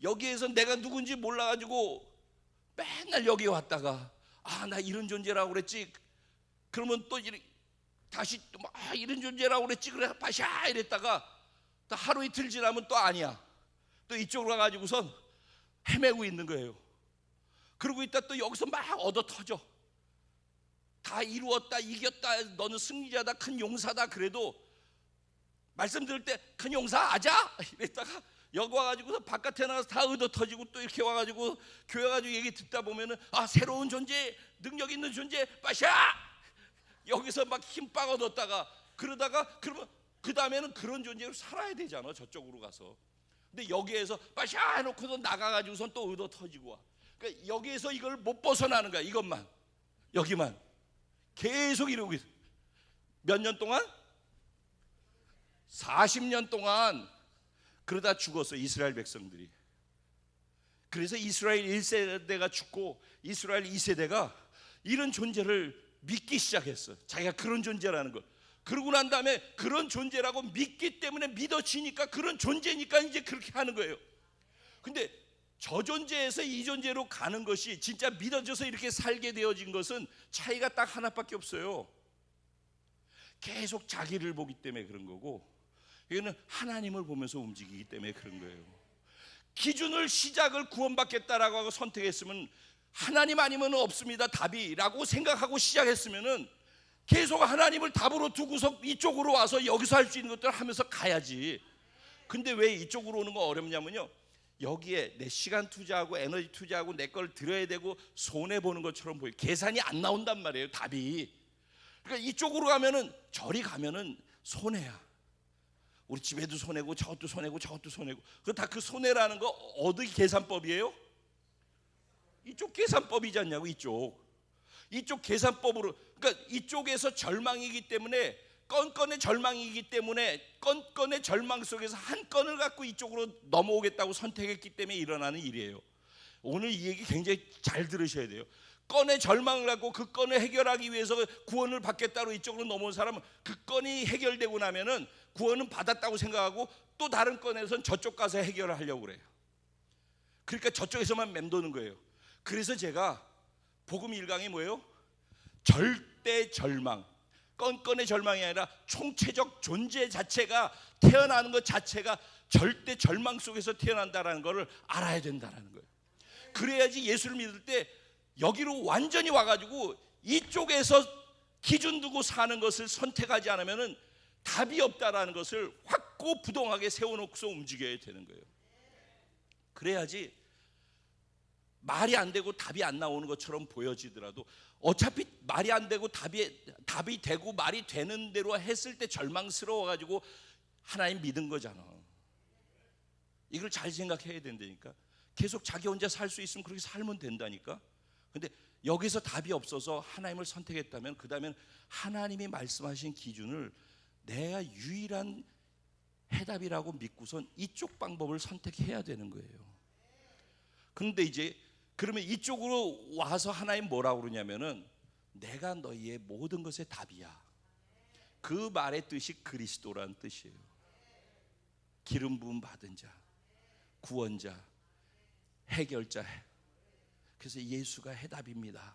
여기에서 내가 누군지 몰라가지고 맨날 여기 왔다가 나 이런 존재라고 그랬지. 그러면 또 다시 이런 존재라고 그랬지. 그래 파샤 이랬다가 또 하루 이틀 지나면 또 아니야. 또 이쪽으로 가가지고선 헤매고 있는 거예요. 그러고 있다 또 여기서 막 얻어 터져. 다 이루었다, 이겼다, 너는 승리자다, 큰 용사다. 그래도 말씀 들을 때 큰 용사 아자 이랬다가 여기 와가지고서 바깥에 나가서 다 얻어 터지고 또 이렇게 와가지고 교회 가지고 얘기 듣다 보면은 새로운 존재, 능력 있는 존재, 빠샤 여기서 막 힘빡 얻었다가 그러다가 그러면 그 다음에는 그런 존재로 살아야 되잖아, 저쪽으로 가서. 근데 여기에서 빠샤 해놓고서 나가가지고선 또 얻어 터지고 와. 그러니까 여기에서 이걸 못 벗어나는 거야. 이것만, 여기만 계속 이러고 있어. 몇 년 동안? 40년 동안 그러다 죽었어, 이스라엘 백성들이. 그래서 이스라엘 1세대가 죽고 이스라엘 2세대가 이런 존재를 믿기 시작했어. 자기가 그런 존재라는 걸. 그러고 난 다음에 그런 존재라고 믿기 때문에 믿어지니까 그런 존재니까 이제 그렇게 하는 거예요. 근데 저 존재에서 이 존재로 가는 것이 진짜 믿어져서 이렇게 살게 되어진 것은 차이가 딱 하나밖에 없어요. 계속 자기를 보기 때문에 그런 거고, 이거는 하나님을 보면서 움직이기 때문에 그런 거예요. 기준을, 시작을 구원받겠다라고 하고 선택했으면 하나님 아니면 없습니다 답이라고 생각하고 시작했으면은 계속 하나님을 답으로 두고서 이쪽으로 와서 여기서 할 수 있는 것들을 하면서 가야지. 근데 왜 이쪽으로 오는 거 어렵냐면요, 여기에 내 시간 투자하고 에너지 투자하고 내 걸 들어야 되고 손해 보는 것처럼 보여. 계산이 안 나온단 말이에요, 답이. 그러니까 이쪽으로 가면은, 저리 가면은 손해야. 우리 집에도 손해고 저것도 손해고 저것도 손해고. 그 다 그 손해라는 거 어디 계산법이에요? 이쪽 계산법이지 않냐고. 이쪽 계산법으로. 그러니까 이쪽에서 절망이기 때문에, 건건의 절망이기 때문에 건건의 절망 속에서 한 건을 갖고 이쪽으로 넘어오겠다고 선택했기 때문에 일어나는 일이에요. 오늘 이 얘기 굉장히 잘 들으셔야 돼요. 건의 절망을 갖고 그 건을 해결하기 위해서 구원을 받겠다고 이쪽으로 넘어온 사람은 그 건이 해결되고 나면은 구원은 받았다고 생각하고 또 다른 건에선 저쪽 가서 해결을 하려고 그래요. 그러니까 저쪽에서만 맴도는 거예요. 그래서 제가 복음 1강이 뭐예요? 절대 절망, 건건의 절망이 아니라 총체적 존재 자체가, 태어나는 것 자체가 절대 절망 속에서 태어난다는 것을 알아야 된다는 거예요. 그래야지 예수를 믿을 때 여기로 완전히 와가지고 이쪽에서 기준 두고 사는 것을 선택하지 않으면 답이 없다라는 것을 확고부동하게 세워놓고서 움직여야 되는 거예요. 그래야지 말이 안 되고 답이 안 나오는 것처럼 보여지더라도 어차피 말이 안 되고 답이 되고 말이 되는 대로 했을 때 절망스러워가지고 하나님 믿은 거잖아. 이걸 잘 생각해야 된다니까. 계속 자기 혼자 살 수 있으면 그렇게 살면 된다니까. 근데 여기서 답이 없어서 하나님을 선택했다면 그 다음엔 하나님이 말씀하신 기준을 내가 유일한 해답이라고 믿고선 이쪽 방법을 선택해야 되는 거예요. 근데 이제 그러면 이쪽으로 와서 하나님 뭐라고 그러냐면은 내가 너희의 모든 것의 답이야. 그 말의 뜻이 그리스도라는 뜻이에요. 기름 부음 받은 자, 구원자, 해결자. 그래서 예수가 해답입니다.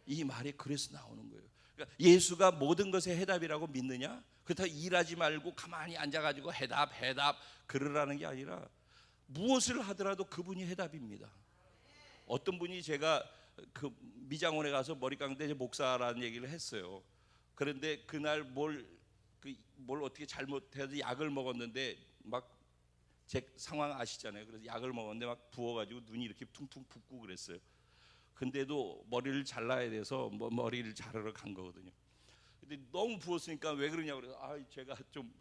이 말이 그래서 나오는 거예요. 그러니까 예수가 모든 것의 해답이라고 믿느냐? 그렇다고 일하지 말고 가만히 앉아가지고 해답 그러라는 게 아니라 무엇을 하더라도 그분이 해답입니다. 어떤 분이 제가 그 미장원에 가서 머리 깎는데 목사라는 얘기를 했어요. 그런데 그날 뭘 어떻게 잘못해서 약을 먹었는데 막 제 상황 아시잖아요. 그래서 약을 먹었는데 막 부어가지고 눈이 이렇게 퉁퉁 붓고 그랬어요. 근데도 머리를 잘라야 돼서 머리를 자르러 간 거거든요. 근데 너무 부었으니까 왜 그러냐고 그래서 제가 좀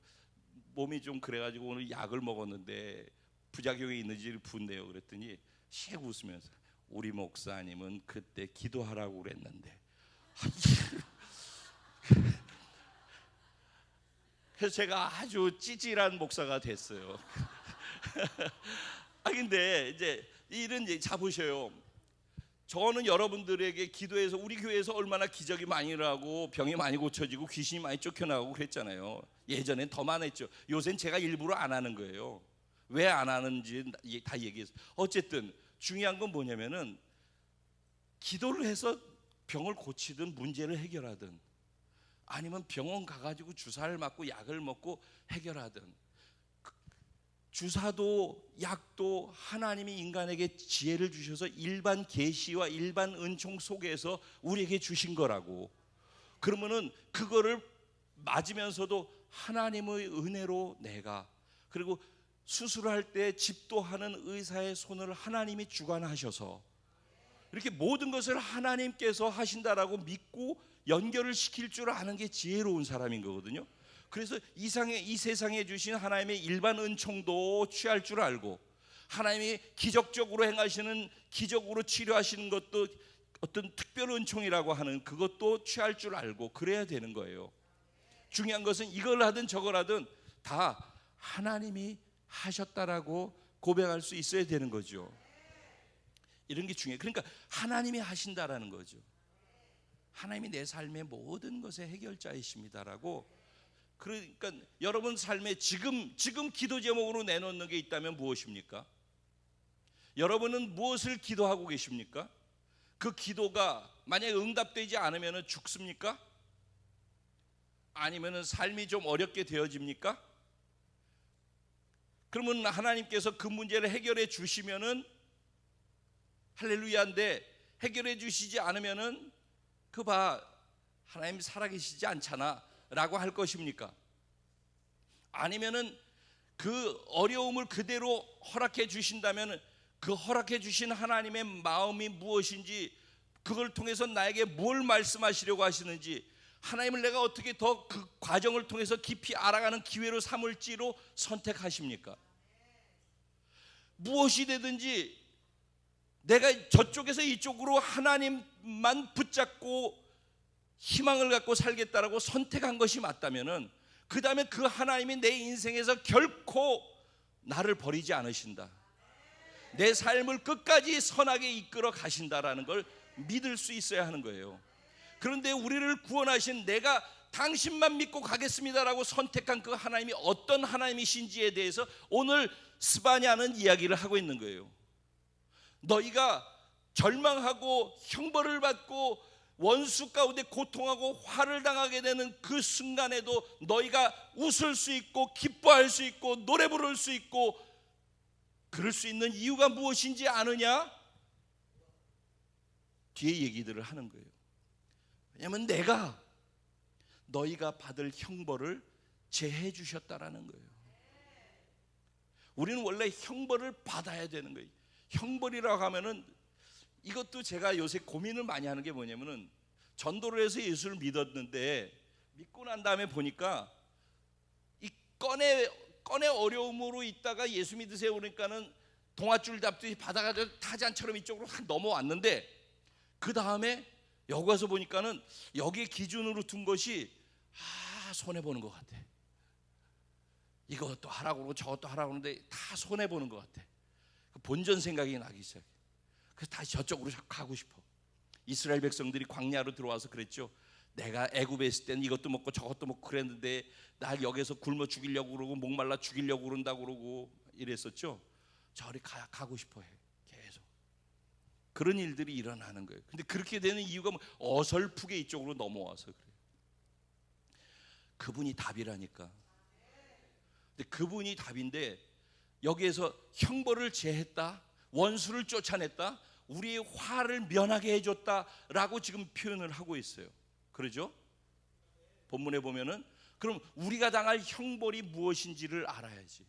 몸이 좀 그래가지고 오늘 약을 먹었는데 부작용이 있는지를 붓네요. 그랬더니 씩 웃으면서 우리 목사님은 그때 기도하라고 그랬는데. 그래서 제가 아주 찌질한 목사가 됐어요. 근데 이제 이런 얘기 잡으셔요. 저는 여러분들에게 기도해서 우리 교회에서 얼마나 기적이 많이 일어나고 병이 많이 고쳐지고 귀신이 많이 쫓겨나고 그랬잖아요. 예전엔 더 많았죠. 요새는 제가 일부러 안 하는 거예요. 왜 안 하는지 다 얘기해서. 어쨌든 중요한 건 뭐냐면은 기도를 해서 병을 고치든 문제를 해결하든 아니면 병원 가가지고 주사를 맞고 약을 먹고 해결하든, 주사도 약도 하나님이 인간에게 지혜를 주셔서 일반 계시와 일반 은총 속에서 우리에게 주신 거라고. 그러면은 그거를 맞으면서도 하나님의 은혜로 내가, 그리고 수술할 때 집도하는 의사의 손을 하나님이 주관하셔서 이렇게 모든 것을 하나님께서 하신다라고 믿고 연결을 시킬 줄 아는 게 지혜로운 사람인 거거든요. 그래서 이 세상에 주신 하나님의 일반 은총도 취할 줄 알고, 하나님이 기적적으로 행하시는, 기적으로 치료하시는 것도 어떤 특별 은총이라고 하는 그것도 취할 줄 알고 그래야 되는 거예요. 중요한 것은 이걸 하든 저걸 하든 다 하나님이 하셨다라고 고백할 수 있어야 되는 거죠. 이런 게 중요해요. 그러니까 하나님이 하신다라는 거죠. 하나님이 내 삶의 모든 것의 해결자이십니다라고. 그러니까 여러분 삶에 지금 기도 제목으로 내놓는 게 있다면 무엇입니까? 여러분은 무엇을 기도하고 계십니까? 그 기도가 만약에 응답되지 않으면 죽습니까? 아니면 삶이 좀 어렵게 되어집니까? 그러면 하나님께서 그 문제를 해결해 주시면은 할렐루야인데, 해결해 주시지 않으면은 하나님 살아계시지 않잖아 라고 할 것입니까? 아니면은 그 어려움을 그대로 허락해 주신다면 그 허락해 주신 하나님의 마음이 무엇인지, 그걸 통해서 나에게 뭘 말씀하시려고 하시는지, 하나님을 내가 어떻게 더 그 과정을 통해서 깊이 알아가는 기회로 삼을지로 선택하십니까? 무엇이 되든지 내가 저쪽에서 이쪽으로 하나님만 붙잡고 희망을 갖고 살겠다라고 선택한 것이 맞다면은, 그 다음에 그 하나님이 내 인생에서 결코 나를 버리지 않으신다, 내 삶을 끝까지 선하게 이끌어 가신다라는 걸 믿을 수 있어야 하는 거예요. 그런데 우리를 구원하신, 내가 당신만 믿고 가겠습니다라고 선택한 그 하나님이 어떤 하나님이신지에 대해서 오늘 스바냐는 이야기를 하고 있는 거예요. 너희가 절망하고 형벌을 받고 원수 가운데 고통하고 화를 당하게 되는 그 순간에도 너희가 웃을 수 있고 기뻐할 수 있고 노래 부를 수 있고 그럴 수 있는 이유가 무엇인지 아느냐? 뒤에 얘기들을 하는 거예요. 왜냐하면 내가 너희가 받을 형벌을 제해 주셨다라는 거예요. 우리는 원래 형벌을 받아야 되는 거예요. 형벌이라고 하면은, 이것도 제가 요새 고민을 많이 하는 게 뭐냐면은, 전도를 해서 예수를 믿었는데 믿고 난 다음에 보니까 이 건의 어려움으로 있다가 예수 믿으세요 그러니까는 동아줄 잡듯이 바다가 타잔처럼 이쪽으로 넘어왔는데, 그 다음에 여기 와서 보니까는 여기 기준으로 둔 것이 손해보는 것 같아. 이것도 하라고 그러고 저것도 하라고 그러는데 다 손해보는 것 같아. 본전 생각이 나기 시작해. 그래서 다시 저쪽으로 가고 싶어. 이스라엘 백성들이 광야로 들어와서 그랬죠. 내가 애굽에 있을 때는 이것도 먹고 저것도 먹고 그랬는데 날 여기서 굶어 죽이려고 그러고 목말라 죽이려고 그런다고 그러고 이랬었죠. 저리 가고 싶어 해. 계속 그런 일들이 일어나는 거예요. 근데 그렇게 되는 이유가 뭐 어설프게 이쪽으로 넘어와서 그래요. 그분이 답이라니까. 근데 그분이 답인데 여기에서 형벌을 제했다, 원수를 쫓아냈다, 우리의 화를 면하게 해줬다라고 지금 표현을 하고 있어요. 그러죠? 본문에 보면은 그럼 우리가 당할 형벌이 무엇인지를 알아야지.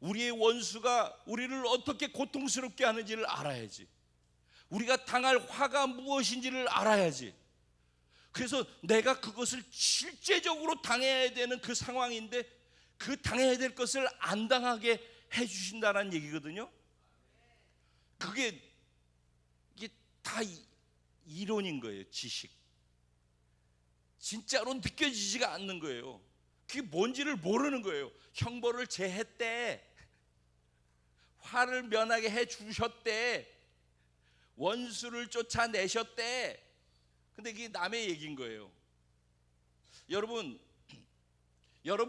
우리의 원수가 우리를 어떻게 고통스럽게 하는지를 알아야지. 우리가 당할 화가 무엇인지를 알아야지. 그래서 내가 그것을 실제적으로 당해야 되는 그 상황인데 그 당해야 될 것을 안 당하게 해주신다는 얘기거든요. 이게 다 이론인 거예요. 지식. 진짜로 느껴지지가 않는 거예요. 그게 뭔지를 모르는 거예요. 형벌을 제했대, 화를 면하게 해주셨대, 원수를 쫓아내셨대. 근데 이게 남의 얘기인 거예요. 여러분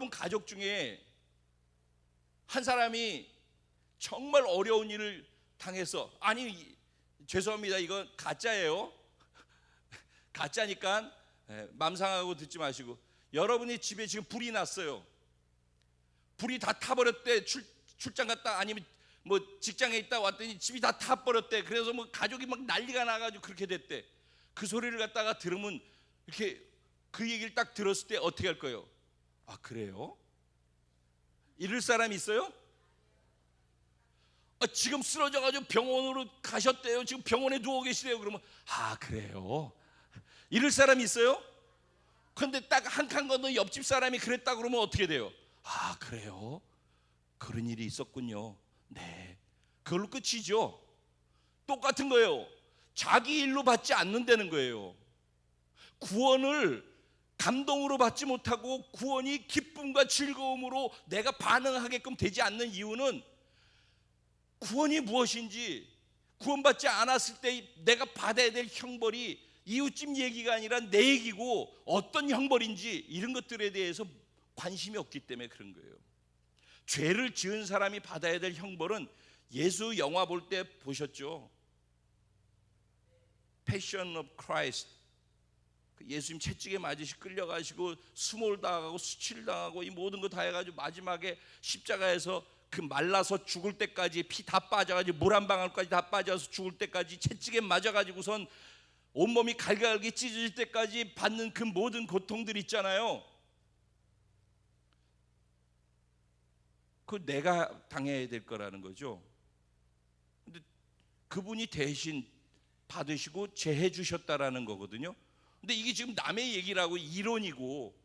가족 중에 한 사람이 정말 어려운 일을 당해서, 아니 죄송합니다, 이건 가짜예요. 가짜니까 맘 상하고 듣지 마시고, 여러분이 집에 지금 불이 났어요. 불이 다 타버렸대. 출장 갔다 아니면 뭐 직장에 있다 왔더니 집이 다 타버렸대. 그래서 뭐 가족이 막 난리가 나가지고 그렇게 됐대. 그 소리를 갖다가 들으면 이렇게 그 얘기를 딱 들었을 때 어떻게 할 거예요? 아, 그래요? 이럴 사람 있어요? 지금 쓰러져가지고 병원으로 가셨대요. 지금 병원에 누워 계시대요. 그러면 아, 그래요? 이럴 사람 있어요? 그런데 딱 한 칸 건너 옆집 사람이 그랬다 그러면 어떻게 돼요? 아, 그래요? 그런 일이 있었군요. 네, 그걸로 끝이죠. 똑같은 거예요. 자기 일로 받지 않는다는 거예요. 구원을 감동으로 받지 못하고 구원이 기쁨과 즐거움으로 내가 반응하게끔 되지 않는 이유는 구원이 무엇인지, 구원받지 않았을 때 내가 받아야 될 형벌이 이웃집 얘기가 아니라 내 얘기고 어떤 형벌인지 이런 것들에 대해서 관심이 없기 때문에 그런 거예요. 죄를 지은 사람이 받아야 될 형벌은, 예수 영화 볼 때 보셨죠? 패션 오브 크라이스트. 예수님 채찍에 맞으시 끌려가시고 수모를 당하고 수치를 당하고 이 모든 거 다 해가지고 마지막에 십자가에서 그 말라서 죽을 때까지 피 다 빠져가지고 물 한 방울까지 다 빠져서 죽을 때까지 채찍에 맞아가지고선 온몸이 갈갈기 찢어질 때까지 받는 그 모든 고통들 있잖아요. 그 내가 당해야 될 거라는 거죠. 근데 그분이 대신 받으시고 제해 주셨다라는 거거든요. 근데 이게 지금 남의 얘기라고 이론이고,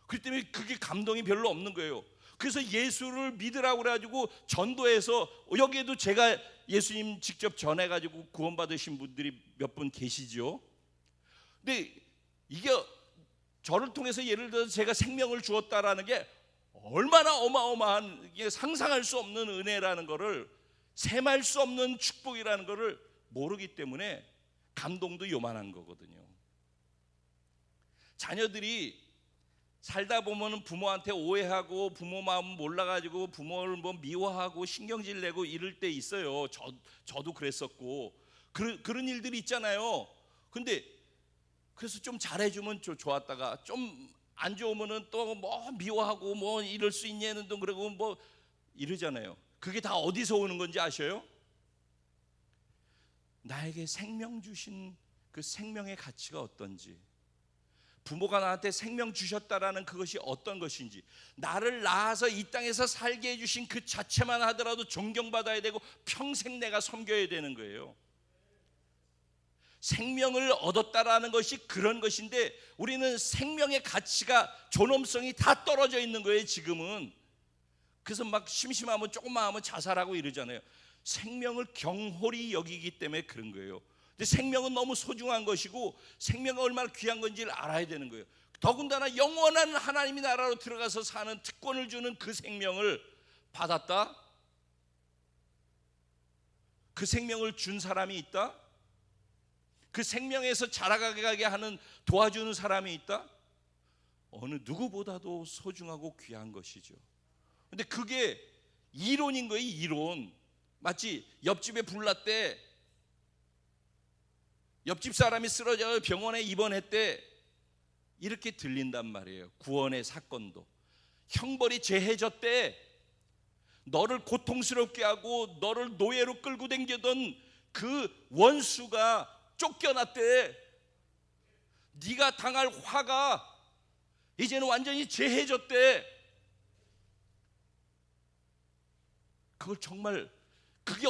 그렇기 때문에 그게 감동이 별로 없는 거예요. 그래서 예수를 믿으라고 그래가지고 전도해서, 여기에도 제가 예수님 직접 전해가지고 구원받으신 분들이 몇 분 계시죠. 근데 이게 저를 통해서 예를 들어서 제가 생명을 주었다라는 게 얼마나 어마어마한, 이게 상상할 수 없는 은혜라는 거를, 셈할 수 없는 축복이라는 거를 모르기 때문에 감동도 요만한 거거든요. 자녀들이 살다 보면은 부모한테 오해하고 부모 마음 몰라가지고 부모를 뭐 미워하고 신경질 내고 이럴 때 있어요. 저도 그랬었고 그런 일들이 있잖아요. 근데 그래서 좀 잘해주면 좋았다가 좀 안 좋으면은 또 뭐 미워하고 뭐 이럴 수 있냐는 또 그러고 뭐 이러잖아요. 그게 다 어디서 오는 건지 아셔요? 나에게 생명 주신 그 생명의 가치가 어떤지, 부모가 나한테 생명 주셨다라는 그것이 어떤 것인지, 나를 낳아서 이 땅에서 살게 해주신 그 자체만 하더라도 존경받아야 되고 평생 내가 섬겨야 되는 거예요. 생명을 얻었다라는 것이 그런 것인데, 우리는 생명의 가치가, 존엄성이 다 떨어져 있는 거예요 지금은. 그래서 막 심심하면 조금만 하면 자살하고 이러잖아요. 생명을 경홀히 여기기 때문에 그런 거예요. 근데 생명은 너무 소중한 것이고 생명이 얼마나 귀한 건지를 알아야 되는 거예요. 더군다나 영원한 하나님의 나라로 들어가서 사는 특권을 주는 그 생명을 받았다? 그 생명을 준 사람이 있다? 그 생명에서 자라가게 하는, 도와주는 사람이 있다? 어느 누구보다도 소중하고 귀한 것이죠. 근데 그게 이론인 거예요. 이론. 마치 옆집에 불났대, 옆집 사람이 쓰러져 병원에 입원했대, 이렇게 들린단 말이에요. 구원의 사건도. 형벌이 제해졌대. 너를 고통스럽게 하고 너를 노예로 끌고 다니던 그 원수가 쫓겨났대. 네가 당할 화가 이제는 완전히 제해졌대. 그걸 정말 그게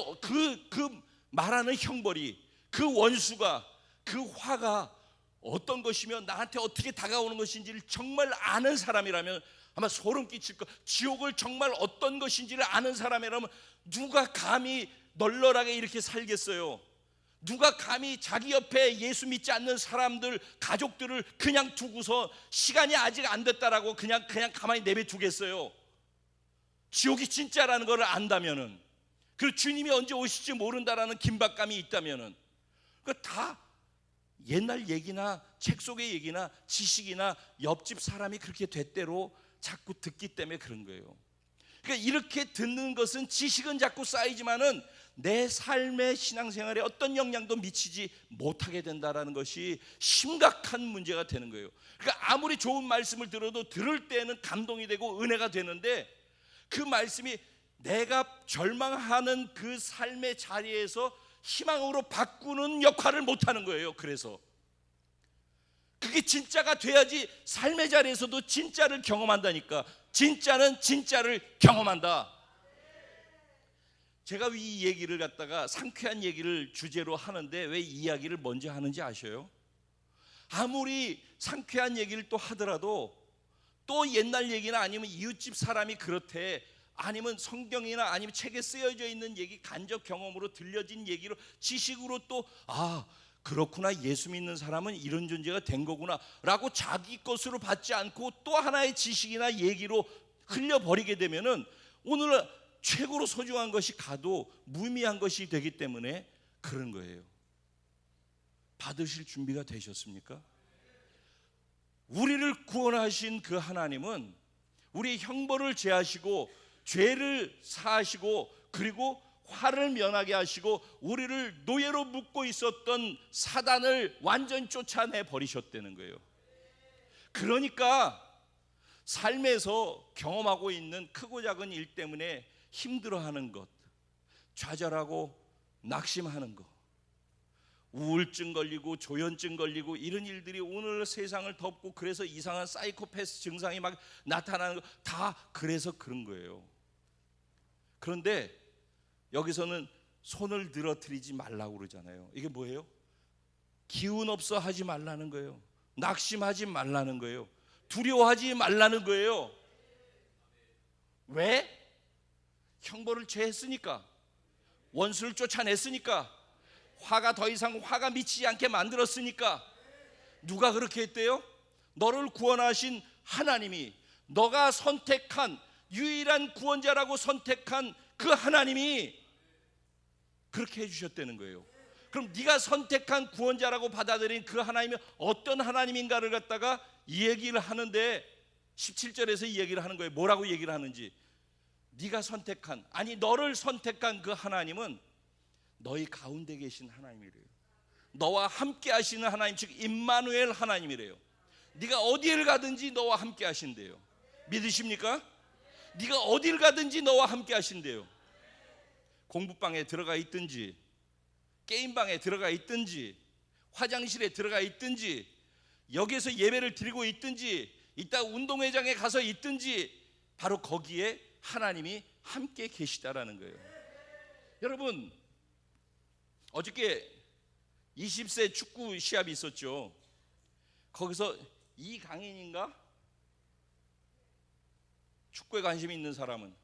그 말하는 형벌이, 그 원수가, 그 화가 어떤 것이며 나한테 어떻게 다가오는 것인지를 정말 아는 사람이라면 아마 소름 끼칠 거. 지옥을 정말 어떤 것인지를 아는 사람이라면 누가 감히 널널하게 이렇게 살겠어요? 누가 감히 자기 옆에 예수 믿지 않는 사람들, 가족들을 그냥 두고서 시간이 아직 안 됐다라고 그냥 가만히 내버려두겠어요? 지옥이 진짜라는 걸 안다면은, 그리고 주님이 언제 오실지 모른다라는 긴박감이 있다면은, 그 다 옛날 얘기나 책 속의 얘기나 지식이나 옆집 사람이 그렇게 됐대로 자꾸 듣기 때문에 그런 거예요. 그러니까 이렇게 듣는 것은, 지식은 자꾸 쌓이지만은 내 삶의 신앙생활에 어떤 영향도 미치지 못하게 된다라는 것이 심각한 문제가 되는 거예요. 그러니까 아무리 좋은 말씀을 들어도 들을 때는 감동이 되고 은혜가 되는데, 그 말씀이 내가 절망하는 그 삶의 자리에서 희망으로 바꾸는 역할을 못하는 거예요. 그래서 그게 진짜가 돼야지 삶의 자리에서도 진짜를 경험한다니까. 진짜는 진짜를 경험한다. 제가 이 얘기를 갖다가 상쾌한 얘기를 주제로 하는데 왜 이 이야기를 먼저 하는지 아셔요? 아무리 상쾌한 얘기를 또 하더라도 또 옛날 얘기나 아니면 이웃집 사람이 그렇대, 아니면 성경이나 아니면 책에 쓰여져 있는 얘기, 간접 경험으로 들려진 얘기로, 지식으로 또 그렇구나, 예수 믿는 사람은 이런 존재가 된 거구나 라고 자기 것으로 받지 않고 또 하나의 지식이나 얘기로 흘려버리게 되면은 오늘 최고로 소중한 것이 가도 무의미한 것이 되기 때문에 그런 거예요. 받으실 준비가 되셨습니까? 우리를 구원하신 그 하나님은 우리의 형벌을 제하시고 죄를 사하시고 그리고 화를 면하게 하시고 우리를 노예로 묶고 있었던 사단을 완전히 쫓아내 버리셨다는 거예요. 그러니까 삶에서 경험하고 있는 크고 작은 일 때문에 힘들어하는 것, 좌절하고 낙심하는 것, 우울증 걸리고 조현증 걸리고 이런 일들이 오늘 세상을 덮고, 그래서 이상한 사이코패스 증상이 막 나타나는 거 다 그래서 그런 거예요. 그런데 여기서는 손을 늘어뜨리지 말라고 그러잖아요. 이게 뭐예요? 기운 없어 하지 말라는 거예요. 낙심하지 말라는 거예요. 두려워하지 말라는 거예요. 왜? 형벌을 제했으니까, 원수를 쫓아냈으니까, 화가 더 이상 화가 미치지 않게 만들었으니까. 누가 그렇게 했대요? 너를 구원하신 하나님이, 너가 선택한 유일한 구원자라고 선택한 그 하나님이 그렇게 해주셨다는 거예요. 그럼 네가 선택한 구원자라고 받아들인 그 하나님이 어떤 하나님인가를 갖다가 이 얘기를 하는데 17절에서 이 얘기를 하는 거예요. 뭐라고 얘기를 하는지. 네가 선택한, 아니 너를 선택한 그 하나님은 너희 가운데 계신 하나님이래요. 너와 함께 하시는 하나님, 즉 임마누엘 하나님이래요. 네가 어디를 가든지 너와 함께 하신대요. 믿으십니까? 네가 어딜 가든지 너와 함께 하신대요. 공부방에 들어가 있든지, 게임방에 들어가 있든지, 화장실에 들어가 있든지, 여기에서 예배를 드리고 있든지, 이따 운동회장에 가서 있든지, 바로 거기에 하나님이 함께 계시다라는 거예요. 여러분, 어저께 20세 축구 시합이 있었죠. 거기서 이강인인가? 축구에 관심이 있는 사람은,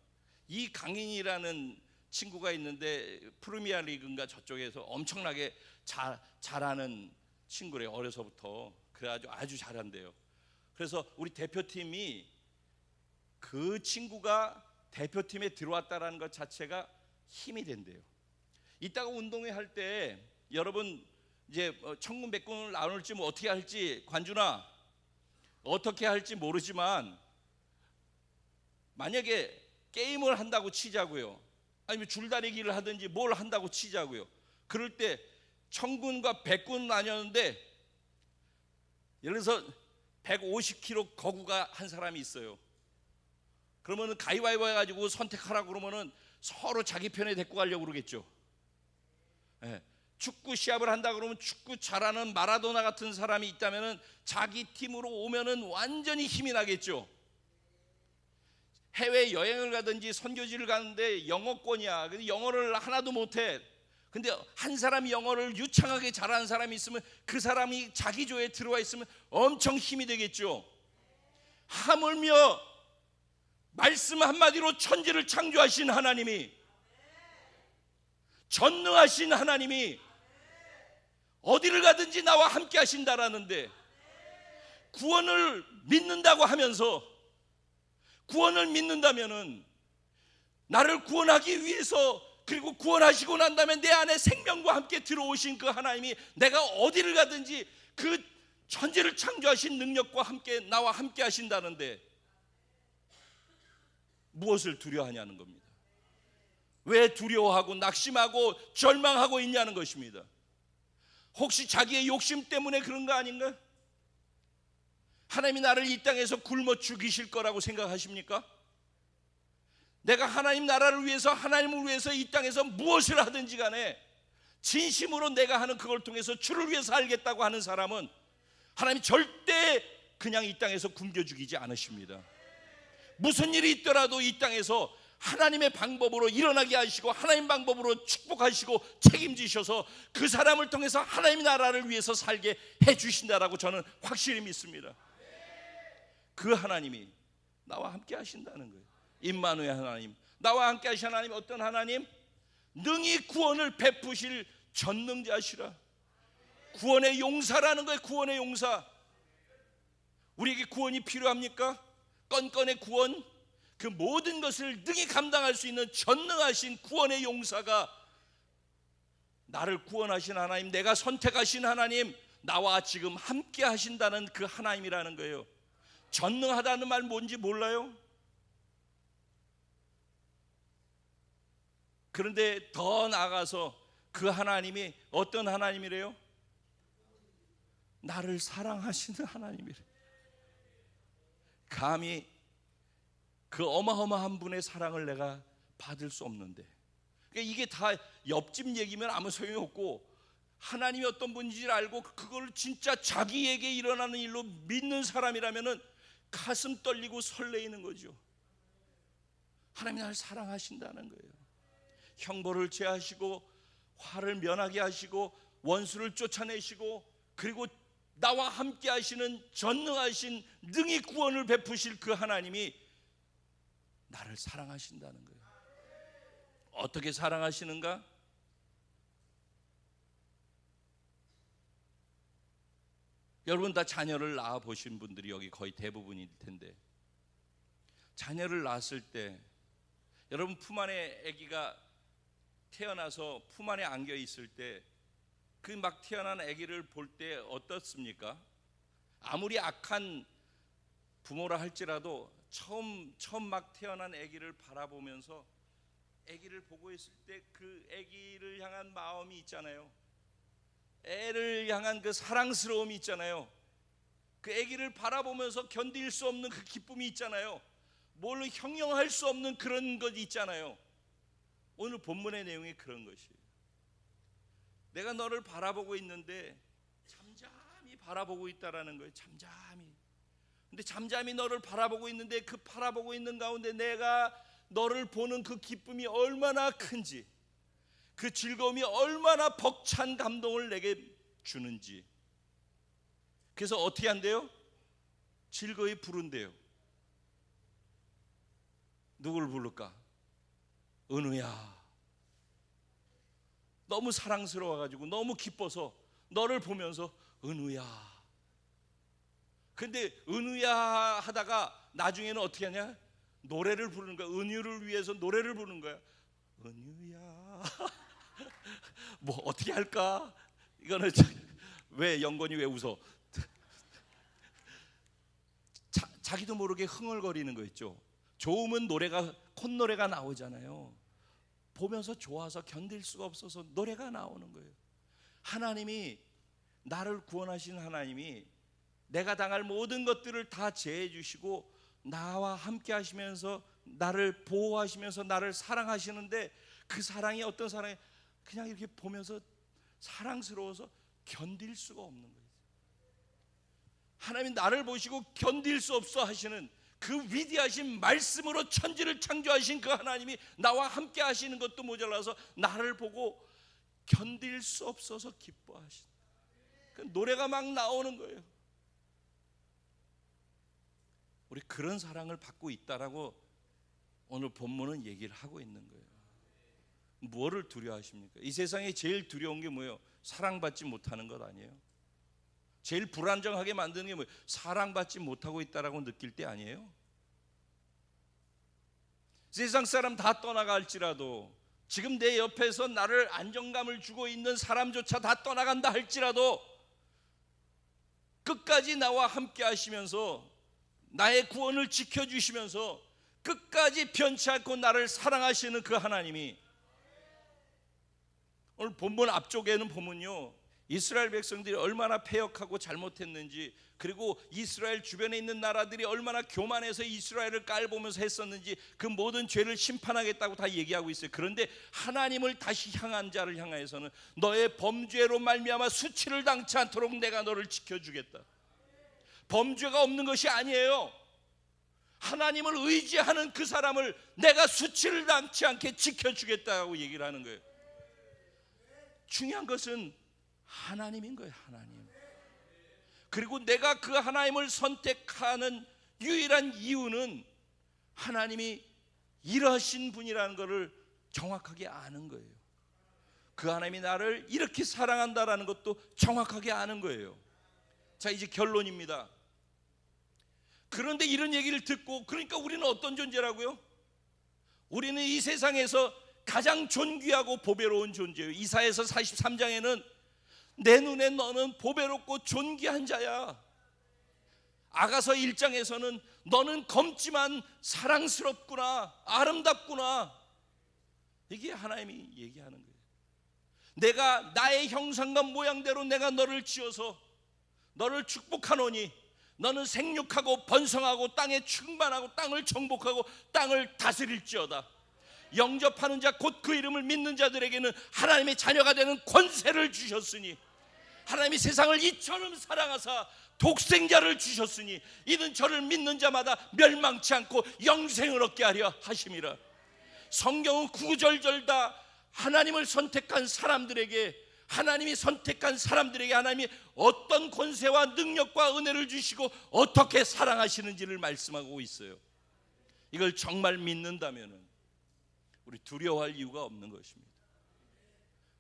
이강인이라는 친구가 있는데 프리미어 리그인가 저쪽에서 엄청나게 잘하는 친구래요. 어려서부터. 그래가지고 아주 잘한대요. 그래서 우리 대표팀이 그 친구가 대표팀에 들어왔다라는 것 자체가 힘이 된대요. 이따가 운동회 할 때 여러분 이제 천군 백군을 나눌지 뭐 어떻게 할지, 관준아 어떻게 할지 모르지만 만약에 게임을 한다고 치자고요. 아니면 줄다리기를 하든지 뭘 한다고 치자고요. 그럴 때 천군과 백군 나뉘었는데, 예를 들어서 150kg 거구가 한 사람이 있어요. 그러면은 가위바위보 해가지고 선택하라고 그러면은 서로 자기 편에 데리고 가려고 그러겠죠. 예. 축구 시합을 한다 그러면 축구 잘하는 마라도나 같은 사람이 있다면은 자기 팀으로 오면은 완전히 힘이 나겠죠. 해외 여행을 가든지 선교지를 가는데 영어권이야. 근데 영어를 하나도 못해. 근데 한 사람이 영어를 유창하게 잘하는 사람이 있으면 그 사람이 자기 조에 들어와 있으면 엄청 힘이 되겠죠. 하물며 말씀 한마디로 천지를 창조하신 하나님이, 전능하신 하나님이 어디를 가든지 나와 함께 하신다라는데, 구원을 믿는다고 하면서, 구원을 믿는다면은 나를 구원하기 위해서, 그리고 구원하시고 난 다음에 내 안에 생명과 함께 들어오신 그 하나님이 내가 어디를 가든지 그 천지를 창조하신 능력과 함께 나와 함께 하신다는데 무엇을 두려워하냐는 겁니다. 왜 두려워하고 낙심하고 절망하고 있냐는 것입니다. 혹시 자기의 욕심 때문에 그런 거 아닌가? 하나님이 나를 이 땅에서 굶어 죽이실 거라고 생각하십니까? 내가 하나님 나라를 위해서, 하나님을 위해서 이 땅에서 무엇을 하든지 간에 진심으로 내가 하는 그걸 통해서 주를 위해서 살겠다고 하는 사람은 하나님이 절대 그냥 이 땅에서 굶겨 죽이지 않으십니다. 무슨 일이 있더라도 이 땅에서 하나님의 방법으로 일어나게 하시고 하나님 방법으로 축복하시고 책임지셔서 그 사람을 통해서 하나님의 나라를 위해서 살게 해주신다라고 저는 확실히 믿습니다. 그 하나님이 나와 함께 하신다는 거예요. 임마누엘 하나님, 나와 함께 하신 하나님, 어떤 하나님? 능히 구원을 베푸실 전능자시라. 구원의 용사라는 거예요. 구원의 용사. 우리에게 구원이 필요합니까? 건건의 구원, 그 모든 것을 능히 감당할 수 있는 전능하신 구원의 용사가, 나를 구원하신 하나님, 내가 선택하신 하나님, 나와 지금 함께 하신다는 그 하나님이라는 거예요. 전능하다는 말 뭔지 몰라요? 그런데 더 나아가서 그 하나님이 어떤 하나님이래요? 나를 사랑하시는 하나님이래. 감히 그 어마어마한 분의 사랑을 내가 받을 수 없는데, 그러니까 이게 다 옆집 얘기면 아무 소용이 없고, 하나님이 어떤 분인지를 알고 그걸 진짜 자기에게 일어나는 일로 믿는 사람이라면은 가슴 떨리고 설레이는 거죠. 하나님이 나를 사랑하신다는 거예요. 형벌을 제하시고 화를 면하게 하시고 원수를 쫓아내시고, 그리고 나와 함께 하시는 전능하신 능히 구원을 베푸실 그 하나님이 나를 사랑하신다는 거예요. 어떻게 사랑하시는가? 여러분 다 자녀를 낳아 보신 분들이 여기 거의 대부분일 텐데, 자녀를 낳았을 때 여러분 품 안에 아기가 태어나서 품 안에 안겨 있을 때 그 막 태어난 아기를 볼 때 어떻습니까? 아무리 악한 부모라 할지라도 처음 막 태어난 아기를 바라보면서 아기를 보고 있을 때 그 아기를 향한 마음이 있잖아요. 애를 향한 그 사랑스러움이 있잖아요. 그 아기를 바라보면서 견딜 수 없는 그 기쁨이 있잖아요. 뭘로 형용할 수 없는 그런 것 있잖아요. 오늘 본문의 내용이 그런 것이에요. 내가 너를 바라보고 있는데 잠잠히 바라보고 있다라는 거예요. 잠잠히. 근데 잠잠히 너를 바라보고 있는데 그 바라보고 있는 가운데 내가 너를 보는 그 기쁨이 얼마나 큰지, 그 즐거움이 얼마나 벅찬 감동을 내게 주는지. 그래서 어떻게 한대요? 즐거이 부른대요. 누구를 부를까? 은우야. 너무 사랑스러워가지고 너무 기뻐서 너를 보면서 은우야. 근데 은우야 하다가 나중에는 어떻게 하냐? 노래를 부르는 거야. 은유를 위해서 노래를 부르는 거야. 은유야. 뭐 어떻게 할까? 이거는 왜 영건이 왜 웃어? 자기도 모르게 흥얼거리는 거 있죠. 좋으면 노래가 콧노래가 나오잖아요. 보면서 좋아서 견딜 수가 없어서 노래가 나오는 거예요. 하나님이 나를 구원하신 하나님이 내가 당할 모든 것들을 다 제해 주시고 나와 함께 하시면서 나를 보호하시면서 나를 사랑하시는데 그 사랑이 어떤 사랑이 그냥 이렇게 보면서 사랑스러워서 견딜 수가 없는 거예요. 하나님이 나를 보시고 견딜 수 없어 하시는 그 위대하신 말씀으로 천지를 창조하신 그 하나님이 나와 함께 하시는 것도 모자라서 나를 보고 견딜 수 없어서 기뻐하신다. 그 노래가 막 나오는 거예요. 우리 그런 사랑을 받고 있다라고 오늘 본문은 얘기를 하고 있는 거예요. 뭐를 두려워하십니까? 이 세상에 제일 두려운 게 뭐예요? 사랑받지 못하는 것 아니에요? 제일 불안정하게 만드는 게 뭐예요? 사랑받지 못하고 있다라고 느낄 때 아니에요? 세상 사람 다 떠나갈지라도 지금 내 옆에서 나를 안정감을 주고 있는 사람조차 다 떠나간다 할지라도 끝까지 나와 함께 하시면서 나의 구원을 지켜주시면서 끝까지 변치 않고 나를 사랑하시는 그 하나님이 오늘 본문 앞쪽에는 보면요, 이스라엘 백성들이 얼마나 패역하고 잘못했는지, 그리고 이스라엘 주변에 있는 나라들이 얼마나 교만해서 이스라엘을 깔보면서 했었는지 그 모든 죄를 심판하겠다고 다 얘기하고 있어요. 그런데 하나님을 다시 향한 자를 향하여서는 너의 범죄로 말미암아 수치를 당치 않도록 내가 너를 지켜주겠다. 범죄가 없는 것이 아니에요. 하나님을 의지하는 그 사람을 내가 수치를 당치 않게 지켜주겠다고 얘기를 하는 거예요. 중요한 것은 하나님인 거예요. 하나님. 그리고 내가 그 하나님을 선택하는 유일한 이유는 하나님이 이러신 분이라는 것을 정확하게 아는 거예요. 그 하나님이 나를 이렇게 사랑한다라는 것도 정확하게 아는 거예요. 자, 이제 결론입니다. 그런데 이런 얘기를 듣고, 그러니까 우리는 어떤 존재라고요? 우리는 이 세상에서 가장 존귀하고 보배로운 존재예요. 이사야서 43장에는 내 눈에 너는 보배롭고 존귀한 자야. 아가서 1장에서는 너는 검지만 사랑스럽구나, 아름답구나. 이게 하나님이 얘기하는 거예요. 내가 나의 형상과 모양대로 내가 너를 지어서 너를 축복하노니 너는 생육하고 번성하고 땅에 충만하고 땅을 정복하고 땅을 다스릴지어다. 영접하는 자 곧 그 이름을 믿는 자들에게는 하나님의 자녀가 되는 권세를 주셨으니, 하나님이 세상을 이처럼 사랑하사 독생자를 주셨으니 이는 저를 믿는 자마다 멸망치 않고 영생을 얻게 하려 하심이라. 성경은 구절절 다 하나님을 선택한 사람들에게, 하나님이 선택한 사람들에게 하나님이 어떤 권세와 능력과 은혜를 주시고 어떻게 사랑하시는지를 말씀하고 있어요. 이걸 정말 믿는다면 우리 두려워할 이유가 없는 것입니다.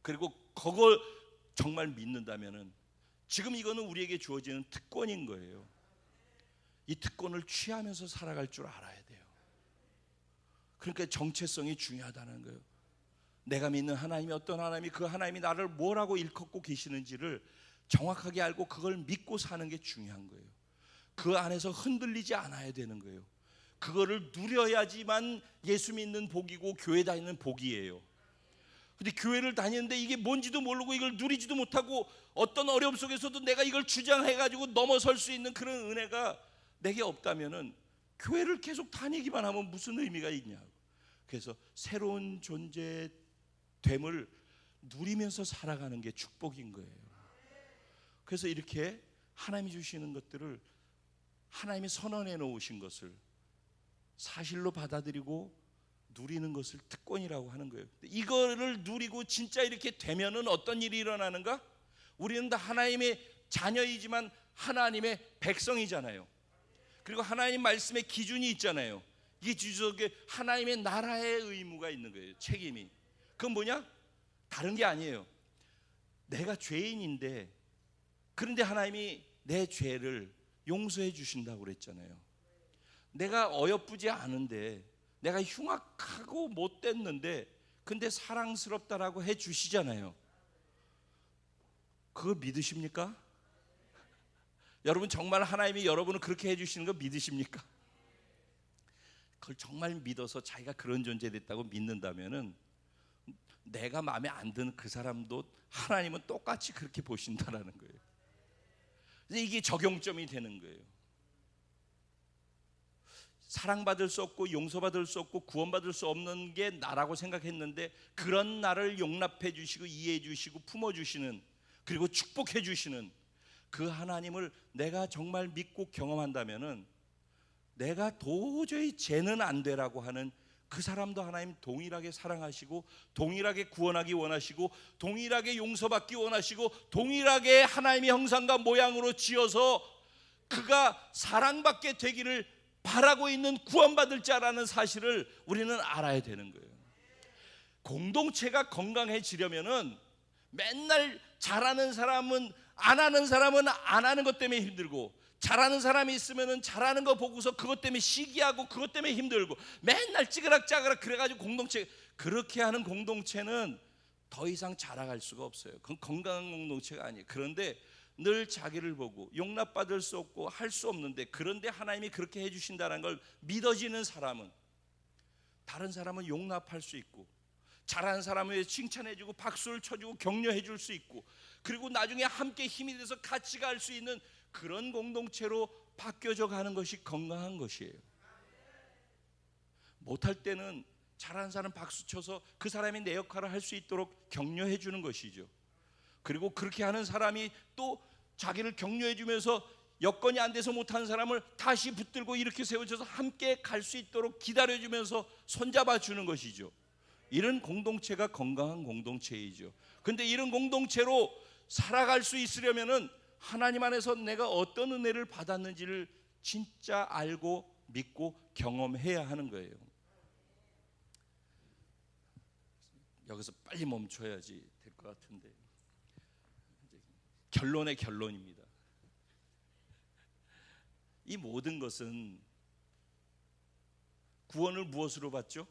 그리고 그걸 정말 믿는다면 지금 이거는 우리에게 주어지는 특권인 거예요. 이 특권을 취하면서 살아갈 줄 알아야 돼요. 그러니까 정체성이 중요하다는 거예요. 내가 믿는 하나님이 어떤 하나님이, 그 하나님이 나를 뭐라고 일컫고 계시는지를 정확하게 알고 그걸 믿고 사는 게 중요한 거예요. 그 안에서 흔들리지 않아야 되는 거예요. 그거를 누려야지만 예수 믿는 복이고 교회 다니는 복이에요. 근데 교회를 다니는데 이게 뭔지도 모르고 이걸 누리지도 못하고 어떤 어려움 속에서도 내가 이걸 주장해가지고 넘어설 수 있는 그런 은혜가 내게 없다면은 교회를 계속 다니기만 하면 무슨 의미가 있냐고. 그래서 새로운 존재됨을 누리면서 살아가는 게 축복인 거예요. 그래서 이렇게 하나님이 주시는 것들을, 하나님이 선언해 놓으신 것을 사실로 받아들이고 누리는 것을 특권이라고 하는 거예요. 이거를 누리고 진짜 이렇게 되면은 어떤 일이 일어나는가? 우리는 다 하나님의 자녀이지만 하나님의 백성이잖아요. 그리고 하나님 말씀의 기준이 있잖아요. 이 기준 속에 하나님의 나라의 의무가 있는 거예요. 책임이. 그건 뭐냐? 다른 게 아니에요. 내가 죄인인데, 그런데 하나님이 내 죄를 용서해 주신다고 그랬잖아요. 내가 어여쁘지 않은데, 내가 흉악하고 못됐는데 근데 사랑스럽다라고 해 주시잖아요. 그거 믿으십니까? 여러분 정말 하나님이 여러분을 그렇게 해 주시는 거 믿으십니까? 그걸 정말 믿어서 자기가 그런 존재 됐다고 믿는다면은 내가 마음에 안 드는 그 사람도 하나님은 똑같이 그렇게 보신다라는 거예요. 그래서 이게 적용점이 되는 거예요. 사랑받을 수 없고 용서받을 수 없고 구원받을 수 없는 게 나라고 생각했는데, 그런 나를 용납해 주시고 이해해 주시고 품어 주시는, 그리고 축복해 주시는 그 하나님을 내가 정말 믿고 경험한다면은 내가 도저히 쟤는 안 되라고 하는 그 사람도 하나님 동일하게 사랑하시고, 동일하게 구원하기 원하시고, 동일하게 용서받기 원하시고, 동일하게 하나님의 형상과 모양으로 지어서 그가 사랑받게 되기를 바라고 있는 구원받을 자라는 사실을 우리는 알아야 되는 거예요. 공동체가 건강해지려면은 맨날 잘하는 사람은 안 하는 사람은 안 하는 것 때문에 힘들고, 잘하는 사람이 있으면은 잘하는 거 보고서 그것 때문에 시기하고 그것 때문에 힘들고, 맨날 찌그락짜그락 그래가지고 공동체, 그렇게 하는 공동체는 더 이상 자라갈 수가 없어요. 그건 건강한 공동체가 아니에요. 그런데 늘 자기를 보고 용납받을 수 없고 할 수 없는데, 그런데 하나님이 그렇게 해주신다는 걸 믿어지는 사람은, 다른 사람은 용납할 수 있고, 잘하는 사람을 위해 칭찬해주고 박수를 쳐주고 격려해줄 수 있고, 그리고 나중에 함께 힘이 돼서 같이 갈 수 있는 그런 공동체로 바뀌어져 가는 것이 건강한 것이에요. 못할 때는 잘하는 사람 박수 쳐서 그 사람이 내 역할을 할 수 있도록 격려해 주는 것이죠. 그리고 그렇게 하는 사람이 또 자기를 격려해 주면서 여건이 안 돼서 못하는 사람을 다시 붙들고 이렇게 세워줘서 함께 갈 수 있도록 기다려 주면서 손잡아 주는 것이죠. 이런 공동체가 건강한 공동체이죠. 근데 이런 공동체로 살아갈 수 있으려면은 하나님 안에서 내가 어떤 은혜를 받았는지를 진짜 알고 믿고 경험해야 하는 거예요. 여기서 빨리 멈춰야지 될 것 같은데, 결론의 결론입니다. 이 모든 것은 구원을 무엇으로 받죠?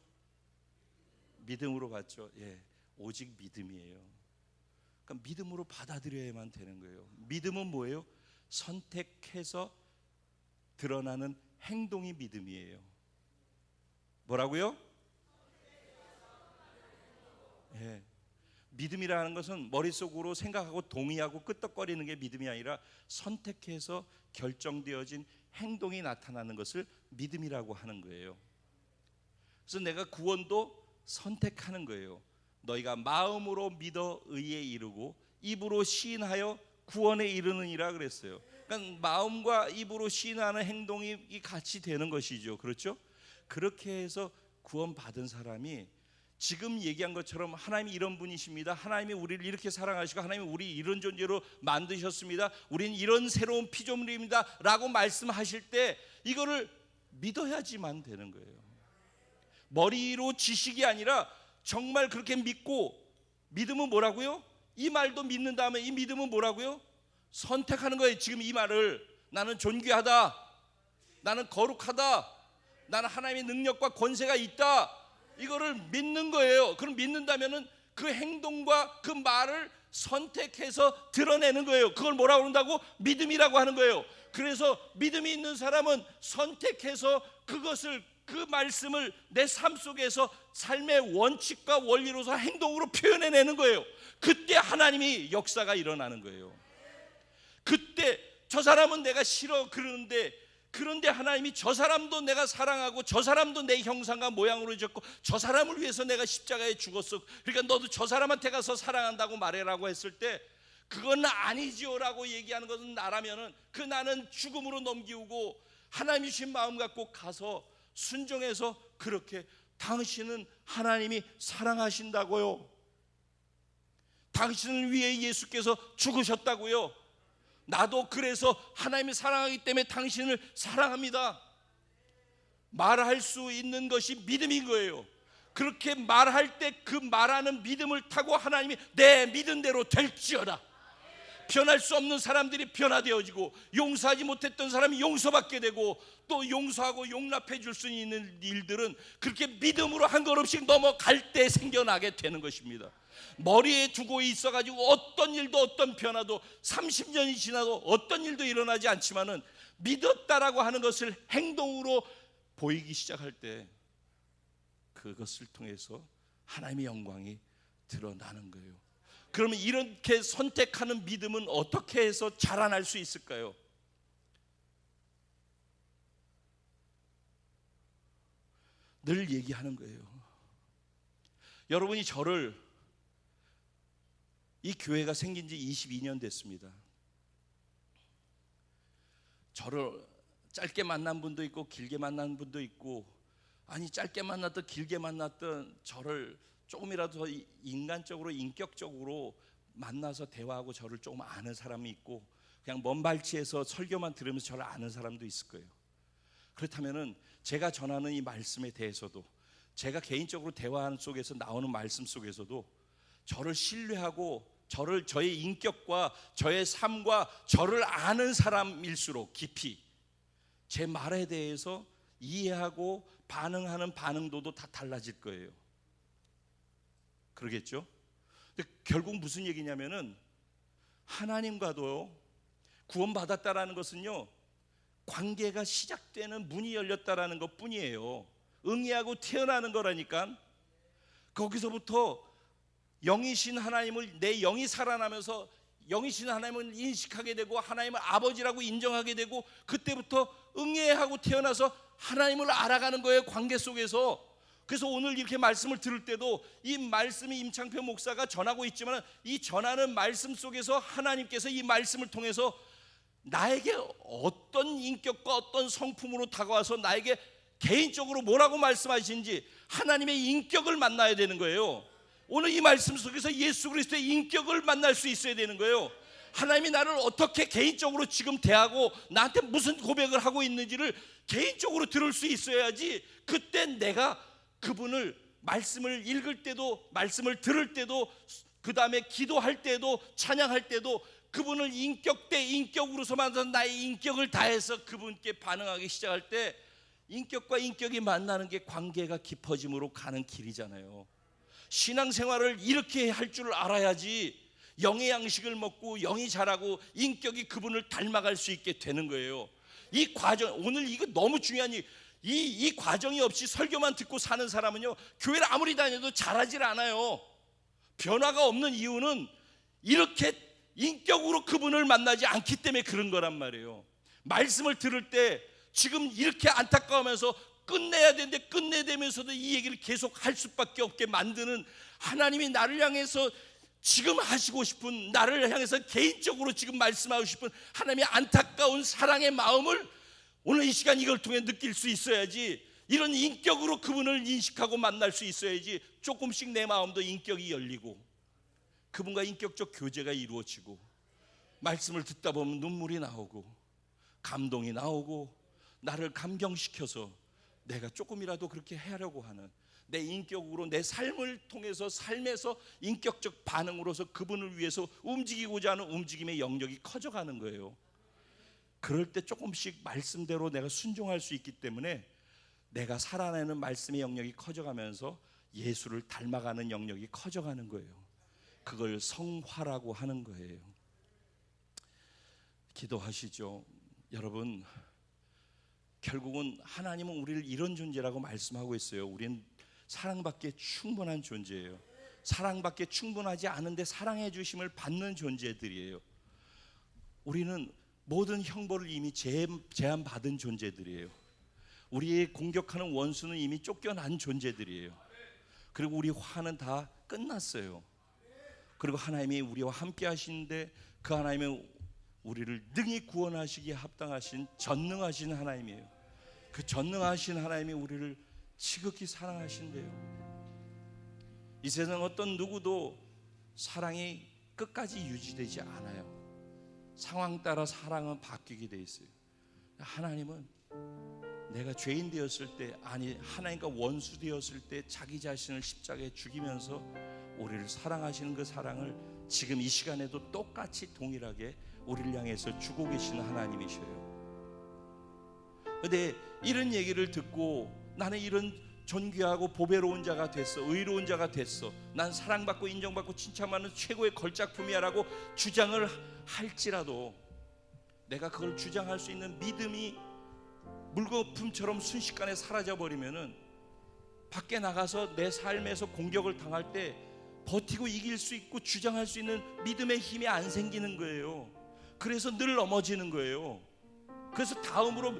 믿음으로 받죠. 예, 오직 믿음이에요. 그러니까 믿음으로 받아들여야만 되는 거예요. 믿음은 뭐예요? 선택해서 드러나는 행동이 믿음이에요. 뭐라고요? 예. 믿음이라는 것은 머릿속으로 생각하고 동의하고 끄떡거리는 게 믿음이 아니라 선택해서 결정되어진 행동이 나타나는 것을 믿음이라고 하는 거예요. 그래서 내가 구원도 선택하는 거예요. 너희가 마음으로 믿어 의에 이르고 입으로 시인하여 구원에 이르느니라 그랬어요. 그러니까 마음과 입으로 시인하는 행동이 같이 되는 것이죠. 그렇죠? 그렇게 해서 구원받은 사람이 지금 얘기한 것처럼 하나님이 이런 분이십니다, 하나님이 우리를 이렇게 사랑하시고 하나님이 우리 이런 존재로 만드셨습니다, 우리는 이런 새로운 피조물입니다 라고 말씀하실 때 이거를 믿어야지만 되는 거예요. 머리로 지식이 아니라 정말 그렇게 믿고, 믿음은 뭐라고요? 이 말도 믿는 다음에 이 믿음은 뭐라고요? 선택하는 거예요. 지금 이 말을 나는 존귀하다, 나는 거룩하다, 나는 하나님의 능력과 권세가 있다, 이거를 믿는 거예요. 그럼 믿는다면은 그 행동과 그 말을 선택해서 드러내는 거예요. 그걸 뭐라고 그런다고? 믿음이라고 하는 거예요. 그래서 믿음이 있는 사람은 선택해서 그것을, 그 말씀을 내 삶 속에서 삶의 원칙과 원리로서 행동으로 표현해내는 거예요. 그때 하나님이 역사가 일어나는 거예요. 그때 저 사람은 내가 싫어 그런데 하나님이 저 사람도 내가 사랑하고 저 사람도 내 형상과 모양으로 지었고 저 사람을 위해서 내가 십자가에 죽었어, 그러니까 너도 저 사람한테 가서 사랑한다고 말해라고 했을 때, 그건 아니지요 라고 얘기하는 것은 나라면은 그 나는 죽음으로 넘기고 하나님이 주신 마음 갖고 가서 순종해서 그렇게, 당신은 하나님이 사랑하신다고요, 당신을 위해 예수께서 죽으셨다고요, 나도 그래서 하나님이 사랑하기 때문에 당신을 사랑합니다, 말할 수 있는 것이 믿음인 거예요. 그렇게 말할 때 그 말하는 믿음을 타고 하나님이 내 믿은 대로 될지어다, 변할 수 없는 사람들이 변화되어지고 용서하지 못했던 사람이 용서받게 되고 또 용서하고 용납해 줄 수 있는 일들은 그렇게 믿음으로 한 걸음씩 넘어갈 때 생겨나게 되는 것입니다. 머리에 두고 있어가지고 어떤 일도 어떤 변화도 30년이 지나도 어떤 일도 일어나지 않지만은 믿었다라고 하는 것을 행동으로 보이기 시작할 때 그것을 통해서 하나님의 영광이 드러나는 거예요. 그러면 이렇게 선택하는 믿음은 어떻게 해서 자라날 수 있을까요? 늘 얘기하는 거예요. 여러분이 저를, 이 교회가 생긴 지 22년 됐습니다. 저를 짧게 만난 분도 있고 길게 만난 분도 있고, 아니 짧게 만났든 길게 만났든 저를 조금이라도 인간적으로 인격적으로 만나서 대화하고 저를 조금 아는 사람이 있고, 그냥 먼 발치에서 설교만 들으면서 저를 아는 사람도 있을 거예요. 그렇다면은 제가 전하는 이 말씀에 대해서도, 제가 개인적으로 대화하는 속에서 나오는 말씀 속에서도 저를 신뢰하고 저의 인격과 저의 삶과 저를 아는 사람일수록 깊이 제 말에 대해서 이해하고 반응하는 반응도도 다 달라질 거예요. 그러겠죠? 근데 결국 무슨 얘기냐면은, 하나님과도 구원받았다라는 것은요, 관계가 시작되는 문이 열렸다라는 것 뿐이에요. 응애하고 태어나는 거라니까. 거기서부터 영이신 하나님을, 내 영이 살아나면서 영이신 하나님을 인식하게 되고 하나님을 아버지라고 인정하게 되고, 그때부터 응애하고 태어나서 하나님을 알아가는 거예요, 관계 속에서. 그래서 오늘 이렇게 말씀을 들을 때도 이 말씀이 임창표 목사가 전하고 있지만, 이 전하는 말씀 속에서 하나님께서 이 말씀을 통해서 나에게 어떤 인격과 어떤 성품으로 다가와서 나에게 개인적으로 뭐라고 말씀하시는지 하나님의 인격을 만나야 되는 거예요. 오늘 이 말씀 속에서 예수 그리스도의 인격을 만날 수 있어야 되는 거예요. 하나님이 나를 어떻게 개인적으로 지금 대하고 나한테 무슨 고백을 하고 있는지를 개인적으로 들을 수 있어야지, 그때 내가 그분을 말씀을 읽을 때도, 말씀을 들을 때도, 그 다음에 기도할 때도, 찬양할 때도 그분을 인격 대 인격으로서 만든 나의 인격을 다해서 그분께 반응하기 시작할 때, 인격과 인격이 만나는 게 관계가 깊어짐으로 가는 길이잖아요. 신앙생활을 이렇게 할 줄 알아야지 영의 양식을 먹고 영이 자라고 인격이 그분을 닮아갈 수 있게 되는 거예요. 이 과정, 오늘 이거 너무 중요한 이 과정이 없이 설교만 듣고 사는 사람은요, 교회를 아무리 다녀도 자라질 않아요. 변화가 없는 이유는 이렇게 인격으로 그분을 만나지 않기 때문에 그런 거란 말이에요. 말씀을 들을 때 지금 이렇게 안타까우면서 끝내야 되는데 끝내되면서도 이 얘기를 계속 할 수밖에 없게 만드는, 하나님이 나를 향해서 지금 하시고 싶은, 나를 향해서 개인적으로 지금 말씀하고 싶은 하나님의 안타까운 사랑의 마음을 오늘 이 시간 이걸 통해 느낄 수 있어야지, 이런 인격으로 그분을 인식하고 만날 수 있어야지 조금씩 내 마음도 인격이 열리고 그분과 인격적 교제가 이루어지고, 말씀을 듣다 보면 눈물이 나오고 감동이 나오고 나를 감경시켜서 내가 조금이라도 그렇게 하려고 하는, 내 인격으로 내 삶을 통해서 삶에서 인격적 반응으로서 그분을 위해서 움직이고자 하는 움직임의 영역이 커져가는 거예요. 그럴 때 조금씩 말씀대로 내가 순종할 수 있기 때문에 내가 살아내는 말씀의 영역이 커져가면서 예수를 닮아가는 영역이 커져가는 거예요. 그걸 성화라고 하는 거예요. 기도하시죠. 여러분, 결국은 하나님은 우리를 이런 존재라고 말씀하고 있어요. 우리는 사랑받기에 충분한 존재예요. 사랑받기에 충분하지 않은데 사랑해 주심을 받는 존재들이에요. 우리는 모든 형벌을 이미 제한받은 존재들이에요. 우리의 공격하는 원수는 이미 쫓겨난 존재들이에요. 그리고 우리 화는 다 끝났어요. 그리고 하나님이 우리와 함께 하시는데, 그 하나님은 우리를 능히 구원하시기에 합당하신 전능하신 하나님이에요. 그 전능하신 하나님이 우리를 지극히 사랑하신대요. 이 세상 어떤 누구도 사랑이 끝까지 유지되지 않아요. 상황 따라 사랑은 바뀌게 돼 있어요. 하나님은 내가 죄인 되었을 때, 아니 하나님과 원수 되었을 때 자기 자신을 십자가에 죽이면서 우리를 사랑하시는 그 사랑을 지금 이 시간에도 똑같이 동일하게 우리를 향해서 주고 계시는 하나님이셔요. 그런데 이런 얘기를 듣고 나는 이런 존귀하고 보배로운 자가 됐어, 의로운 자가 됐어, 난 사랑받고 인정받고 칭찬받는 최고의 걸작품이야 라고 주장을 할지라도, 내가 그걸 주장할 수 있는 믿음이 물거품처럼 순식간에 사라져버리면은 밖에 나가서 내 삶에서 공격을 당할 때 버티고 이길 수 있고 주장할 수 있는 믿음의 힘이 안 생기는 거예요. 그래서 늘 넘어지는 거예요. 그래서 다음으로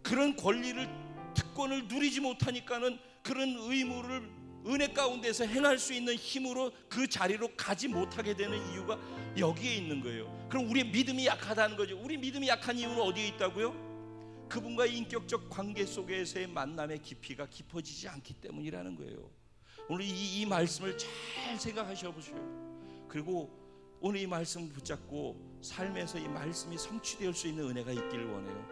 그런 권리를, 특권을 누리지 못하니까는 그런 의무를 은혜 가운데서 행할 수 있는 힘으로 그 자리로 가지 못하게 되는 이유가 여기에 있는 거예요. 그럼 우리의 믿음이 약하다는 거죠. 우리 믿음이 약한 이유는 어디에 있다고요? 그분과의 인격적 관계 속에서의 만남의 깊이가 깊어지지 않기 때문이라는 거예요. 오늘 이 말씀을 잘 생각하셔 보세요. 그리고 오늘 이 말씀을 붙잡고 삶에서 이 말씀이 성취될 수 있는 은혜가 있기를 원해요.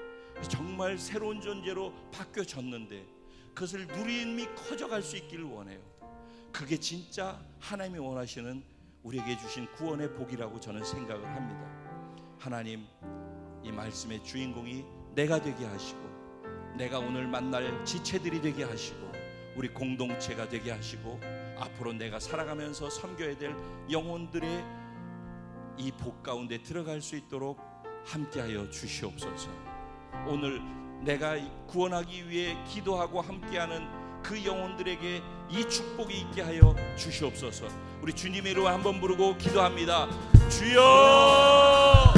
정말 새로운 존재로 바뀌어졌는데 그것을 누림이 커져갈 수 있기를 원해요. 그게 진짜 하나님이 원하시는 우리에게 주신 구원의 복이라고 저는 생각을 합니다. 하나님, 이 말씀의 주인공이 내가 되게 하시고, 내가 오늘 만날 지체들이 되게 하시고, 우리 공동체가 되게 하시고, 앞으로 내가 살아가면서 섬겨야 될 영혼들의 이 복 가운데 들어갈 수 있도록 함께하여 주시옵소서. 오늘 내가 구원하기 위해 기도하고 함께하는 그 영혼들에게 이 축복이 있게 하여 주시옵소서. 우리 주님의 이름을 한번 부르고 기도합니다. 주여!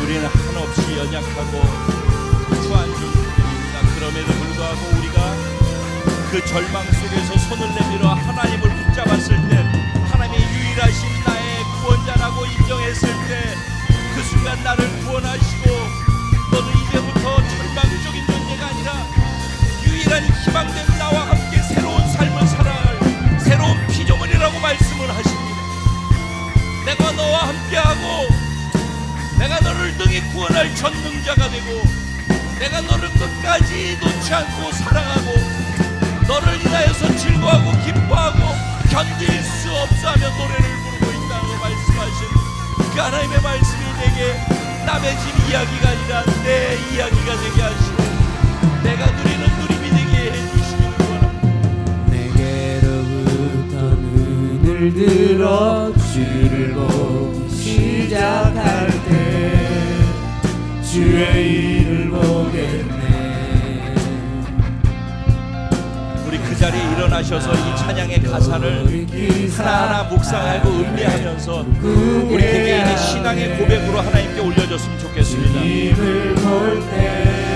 우리는 한없이 연약하고 추한 존재입니다. 그럼에도 불구하고 우리가 그 절망 속에서 손을 내밀어 하나님을 붙잡았을 때, 하나님의 유일하신 나의 구원자라고 인정했을 때, 그 순간 나를 구원하시고 너는 이제부터 절망적인 존재가 아니라 유일한 희망된 나와 함께 새로운 삶을 살아갈 새로운 피조물이라고 말씀을 하십니다. 내가 너와 함께하고 내가 너를 능히 구원할 전능자가 되고, 내가 너를 끝까지 놓지 않고 사랑하고 너를 인하여서 즐거워하고 기뻐하고 견딜 수 없어하며 노래를 부르고 있다고 말씀하신 그 하나님의 말씀이 내게 남의 집 이야기가 아니라 내 이야기가 되게 하시고 내가 누리는 누림이 되게 해주시기를 원합니다. 내게로부터 눈을 들어 주를 보기 시작할 때 주의 일을 보겠네. 우리 그 자리에 일어나셔서 이 찬양의 가사를 하나하나 묵상하고 음미하면서 우리 개개인의 신앙의 고백으로 하나님께 올려줬으면 좋겠습니다.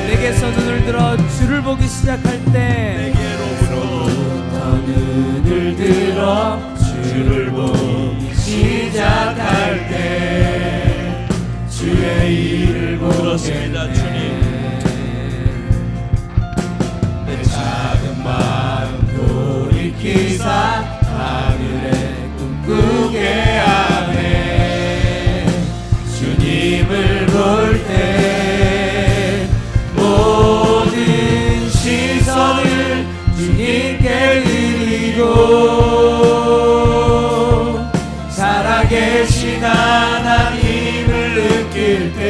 내게서 눈을 들어 주를 보기 시작할 때 내게로부터 눈을 들어 주를 보기 시작할 때 주의 일을 그렇습니다. 보겠네. 주님, 내 작은 마음 돌이키사 하늘에 꿈꾸게 하네. 주님을 볼 때 모든 시선을 주님께 드리고 살아계신 하나님을 느낄 때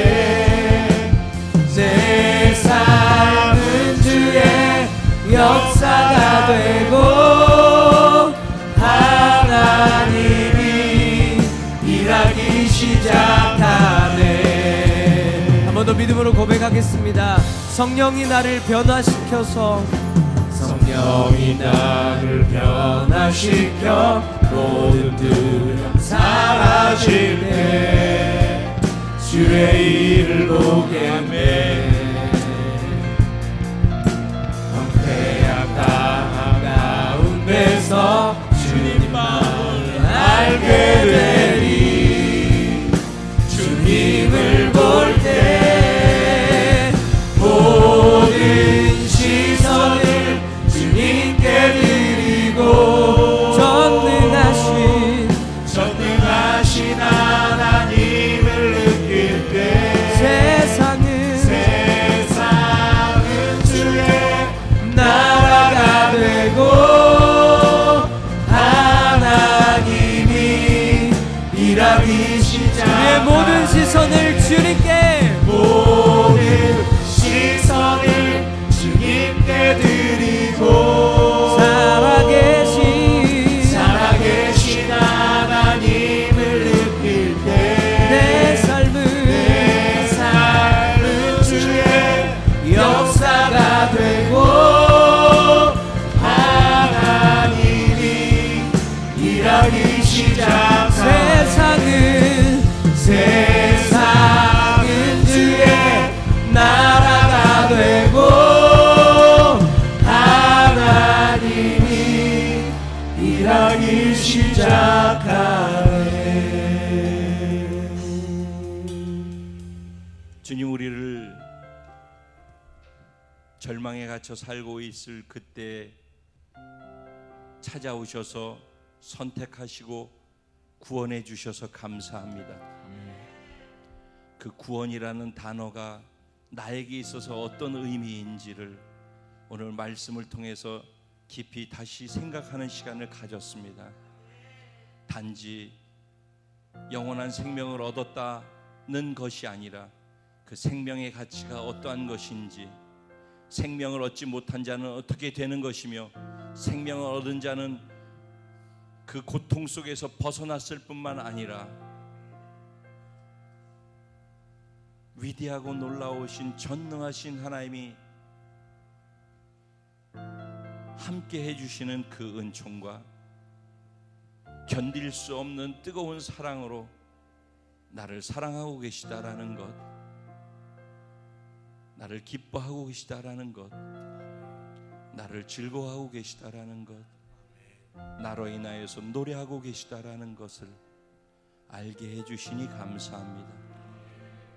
내 삶은 주의 역사가 되고 하나님이 일하기 시작하네. 한 번 더 믿음으로 고백하겠습니다. 성령이 나를 변화시켜서 성령이 나를 변화시켜 모든 두려움 사라질 때 주의 일을 보겠네. 황폐한 땅 가운데 시작하네. 주님, 우리를 절망에 갇혀 살고 있을 그때 찾아오셔서 선택하시고 구원해 주셔서 감사합니다. 그 구원이라는 단어가 나에게 있어서 어떤 의미인지를 오늘 말씀을 통해서 깊이 다시 생각하는 시간을 가졌습니다. 단지 영원한 생명을 얻었다는 것이 아니라 그 생명의 가치가 어떠한 것인지, 생명을 얻지 못한 자는 어떻게 되는 것이며, 생명을 얻은 자는 그 고통 속에서 벗어났을 뿐만 아니라 위대하고 놀라우신 전능하신 하나님이 함께 해주시는 그 은총과 견딜 수 없는 뜨거운 사랑으로 나를 사랑하고 계시다라는 것, 나를 기뻐하고 계시다라는 것, 나를 즐거워하고 계시다라는 것, 나로 인하여서 노래하고 계시다라는 것을 알게 해주시니 감사합니다.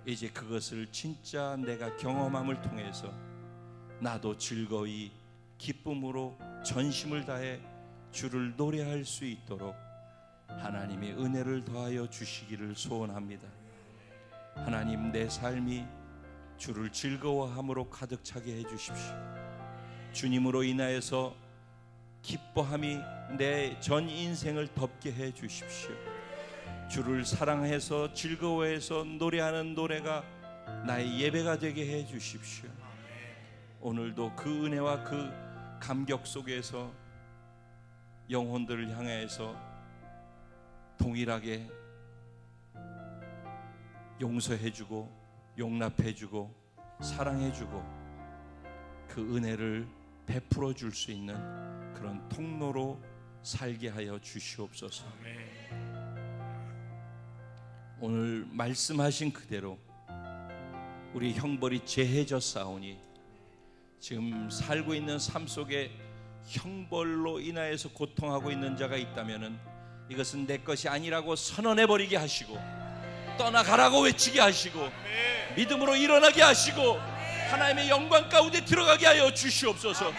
이제 그것을 진짜 내가 경험함을 통해서 나도 즐거이 기쁨으로 전심을 다해 주를 노래할 수 있도록 하나님의 은혜를 더하여 주시기를 소원합니다. 하나님, 내 삶이 주를 즐거워함으로 가득 차게 해주십시오. 주님으로 인하여서 기뻐함이 내 전 인생을 덮게 해주십시오. 주를 사랑해서 즐거워해서 노래하는 노래가 나의 예배가 되게 해주십시오. 오늘도 그 은혜와 그 감격 속에서 영혼들을 향해서 동일하게 용서해주고 용납해주고 사랑해주고 그 은혜를 베풀어 줄 수 있는 그런 통로로 살게 하여 주시옵소서. 오늘 말씀하신 그대로 우리 형벌이 제해졌사오니 지금 살고 있는 삶 속에 형벌로 인하여서 고통하고 있는 자가 있다면은 이것은 내 것이 아니라고 선언해버리게 하시고 떠나가라고 외치게 하시고 믿음으로 일어나게 하시고 하나님의 영광 가운데 들어가게 하여 주시옵소서.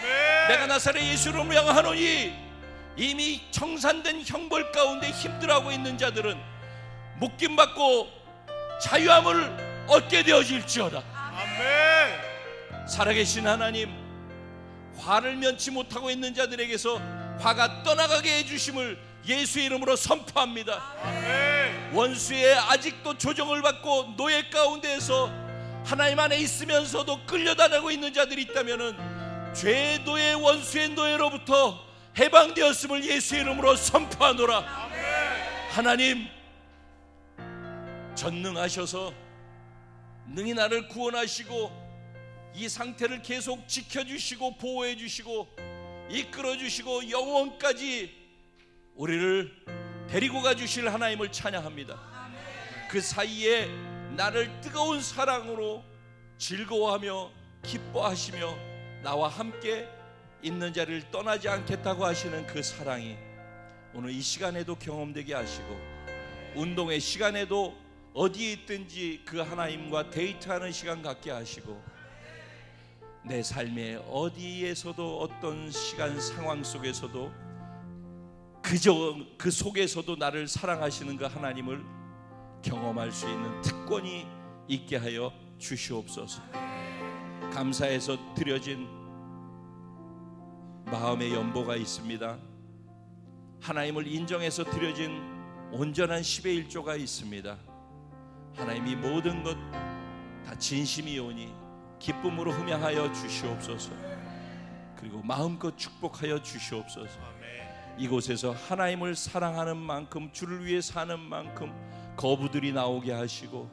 내가 나사렛 예수를 명하노니 이미 청산된 형벌 가운데 힘들어하고 있는 자들은 묶임받고 자유함을 얻게 되어질지어다. 아멘. 살아계신 하나님, 화를 면치 못하고 있는 자들에게서 화가 떠나가게 해주심을 예수의 이름으로 선포합니다. 아멘. 원수의 아직도 조정을 받고 노예 가운데에서 하나님 안에 있으면서도 끌려다니고 있는 자들이 있다면은 죄의 노예, 원수의 노예로부터 해방되었음을 예수의 이름으로 선포하노라. 아멘. 하나님, 전능하셔서 능히 나를 구원하시고 이 상태를 계속 지켜주시고 보호해주시고 이끌어주시고 영원까지 우리를 데리고 가주실 하나님을 찬양합니다. 그 사이에 나를 뜨거운 사랑으로 즐거워하며 기뻐하시며 나와 함께 있는 자를 떠나지 않겠다고 하시는 그 사랑이 오늘 이 시간에도 경험되게 하시고 운동의 시간에도 어디에 있든지 그 하나님과 데이트하는 시간 갖게 하시고 내 삶의 어디에서도 어떤 시간 상황 속에서도 그저 그 속에서도 나를 사랑하시는 그 하나님을 경험할 수 있는 특권이 있게 하여 주시옵소서. 감사해서 드려진 마음의 연보가 있습니다. 하나님을 인정해서 드려진 온전한 10의 1조가 있습니다. 하나님이 모든 것 다 진심이오니 기쁨으로 흠양하여 주시옵소서. 그리고 마음껏 축복하여 주시옵소서. 이곳에서 하나님을 사랑하는 만큼, 주를 위해 사는 만큼 거부들이 나오게 하시고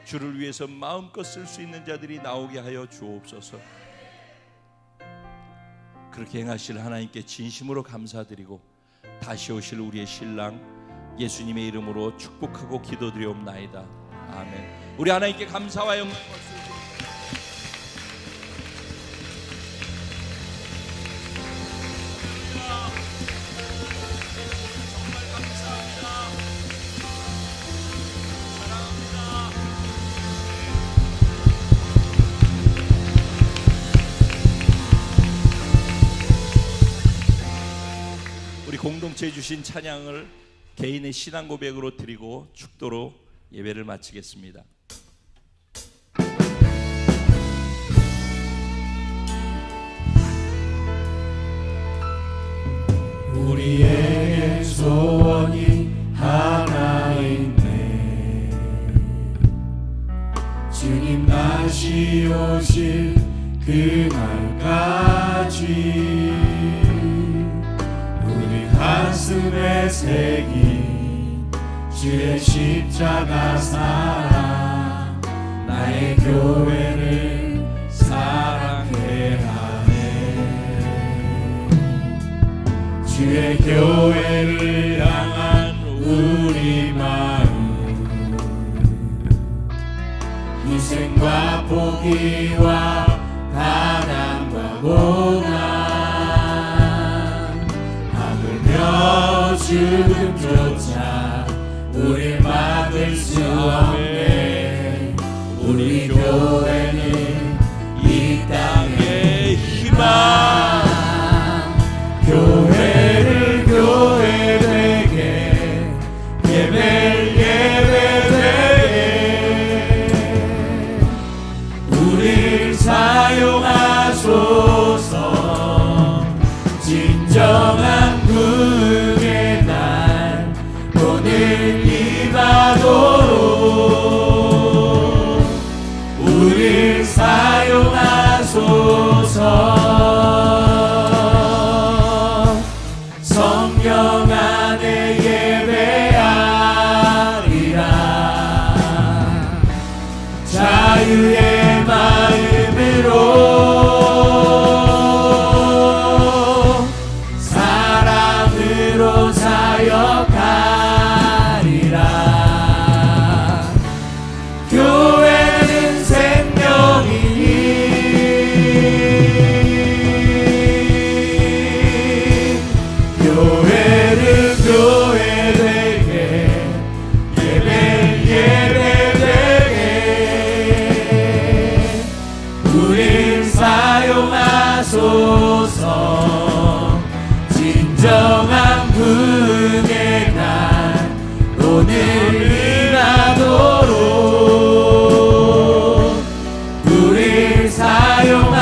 주를 위해서 마음껏 쓸 수 있는 자들이 나오게 하여 주옵소서. 그렇게 행하실 하나님께 진심으로 감사드리고 다시 오실 우리의 신랑 예수님의 이름으로 축복하고 기도드리옵나이다. 아멘. 우리 하나님께 감사와 영광 정말 감사. 공동체에 주신 찬양을 개인의 신앙 고백으로 드리고 축도로 예배를 마치겠습니다. 우리에게 소원이 하나 있네. 주님 다시 오실 그날까지 우리 가슴에 새긴 주의 십자가 사랑, 나의 교회를 사랑해 하네. 주의 교회를 향한 우리 마음, 희생과 포기와 가난과 고난, 하물며 죽음조차 우릴 막을 수 없네. 우리 교회는 이 땅의 희망, 교회를 교회 되게, 예배를 예배 되게 우릴 사용하소서. 진정한 구원의 날 오늘 임하도록 우릴 사용하소서. 성령 안에 예배하리라. 자유의 마음으로 사랑으로 사역하리라. 교회는 생명이니 교회를 교회 되게, 예배 예배 되게 우릴 사용하소서. 진정한 구원의 날 오늘 임하도록 우릴 사용하소서.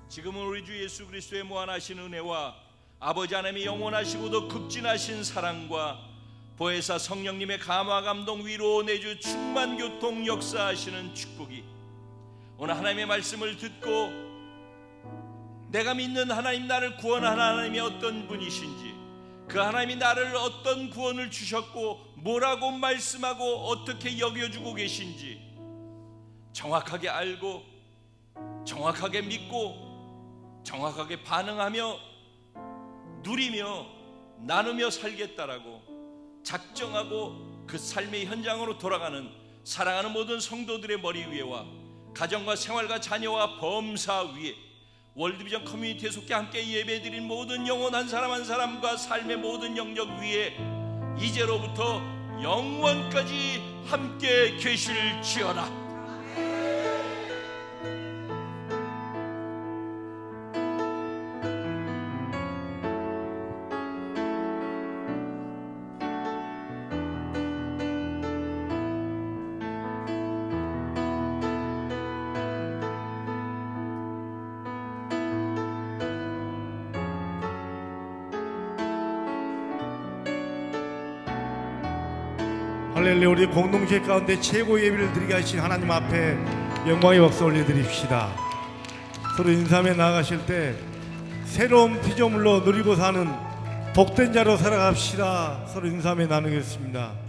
지금은 우리 주 예수 그리스도의 무한하신 은혜와 아버지 하나님의 영원하시고도 극진하신 사랑과 보혜사 성령님의 감화 감동 위로 내주 충만 교통 역사하시는 축복이 오늘 하나님의 말씀을 듣고 내가 믿는 하나님, 나를 구원하는 하나님이 어떤 분이신지, 그 하나님이 나를 어떤 구원을 주셨고 뭐라고 말씀하고 어떻게 여겨주고 계신지 정확하게 알고 정확하게 믿고 정확하게 반응하며 누리며 나누며 살겠다라고 작정하고 그 삶의 현장으로 돌아가는 사랑하는 모든 성도들의 머리 위에와 가정과 생활과 자녀와 범사 위에 월드비전 커뮤니티에 속해 함께 예배드린 모든 영혼 한 사람 한 사람과 삶의 모든 영역 위에 이제로부터 영원까지 함께 계실지어다. 할렐루야. 우리 공동체 가운데 최고 예배를 드리게 하신 하나님 앞에 영광의 박수 올려드립시다. 서로 인삼에 나가실 때 새로운 피조물로 누리고 사는 복된 자로 살아갑시다. 서로 인삼에 나누겠습니다.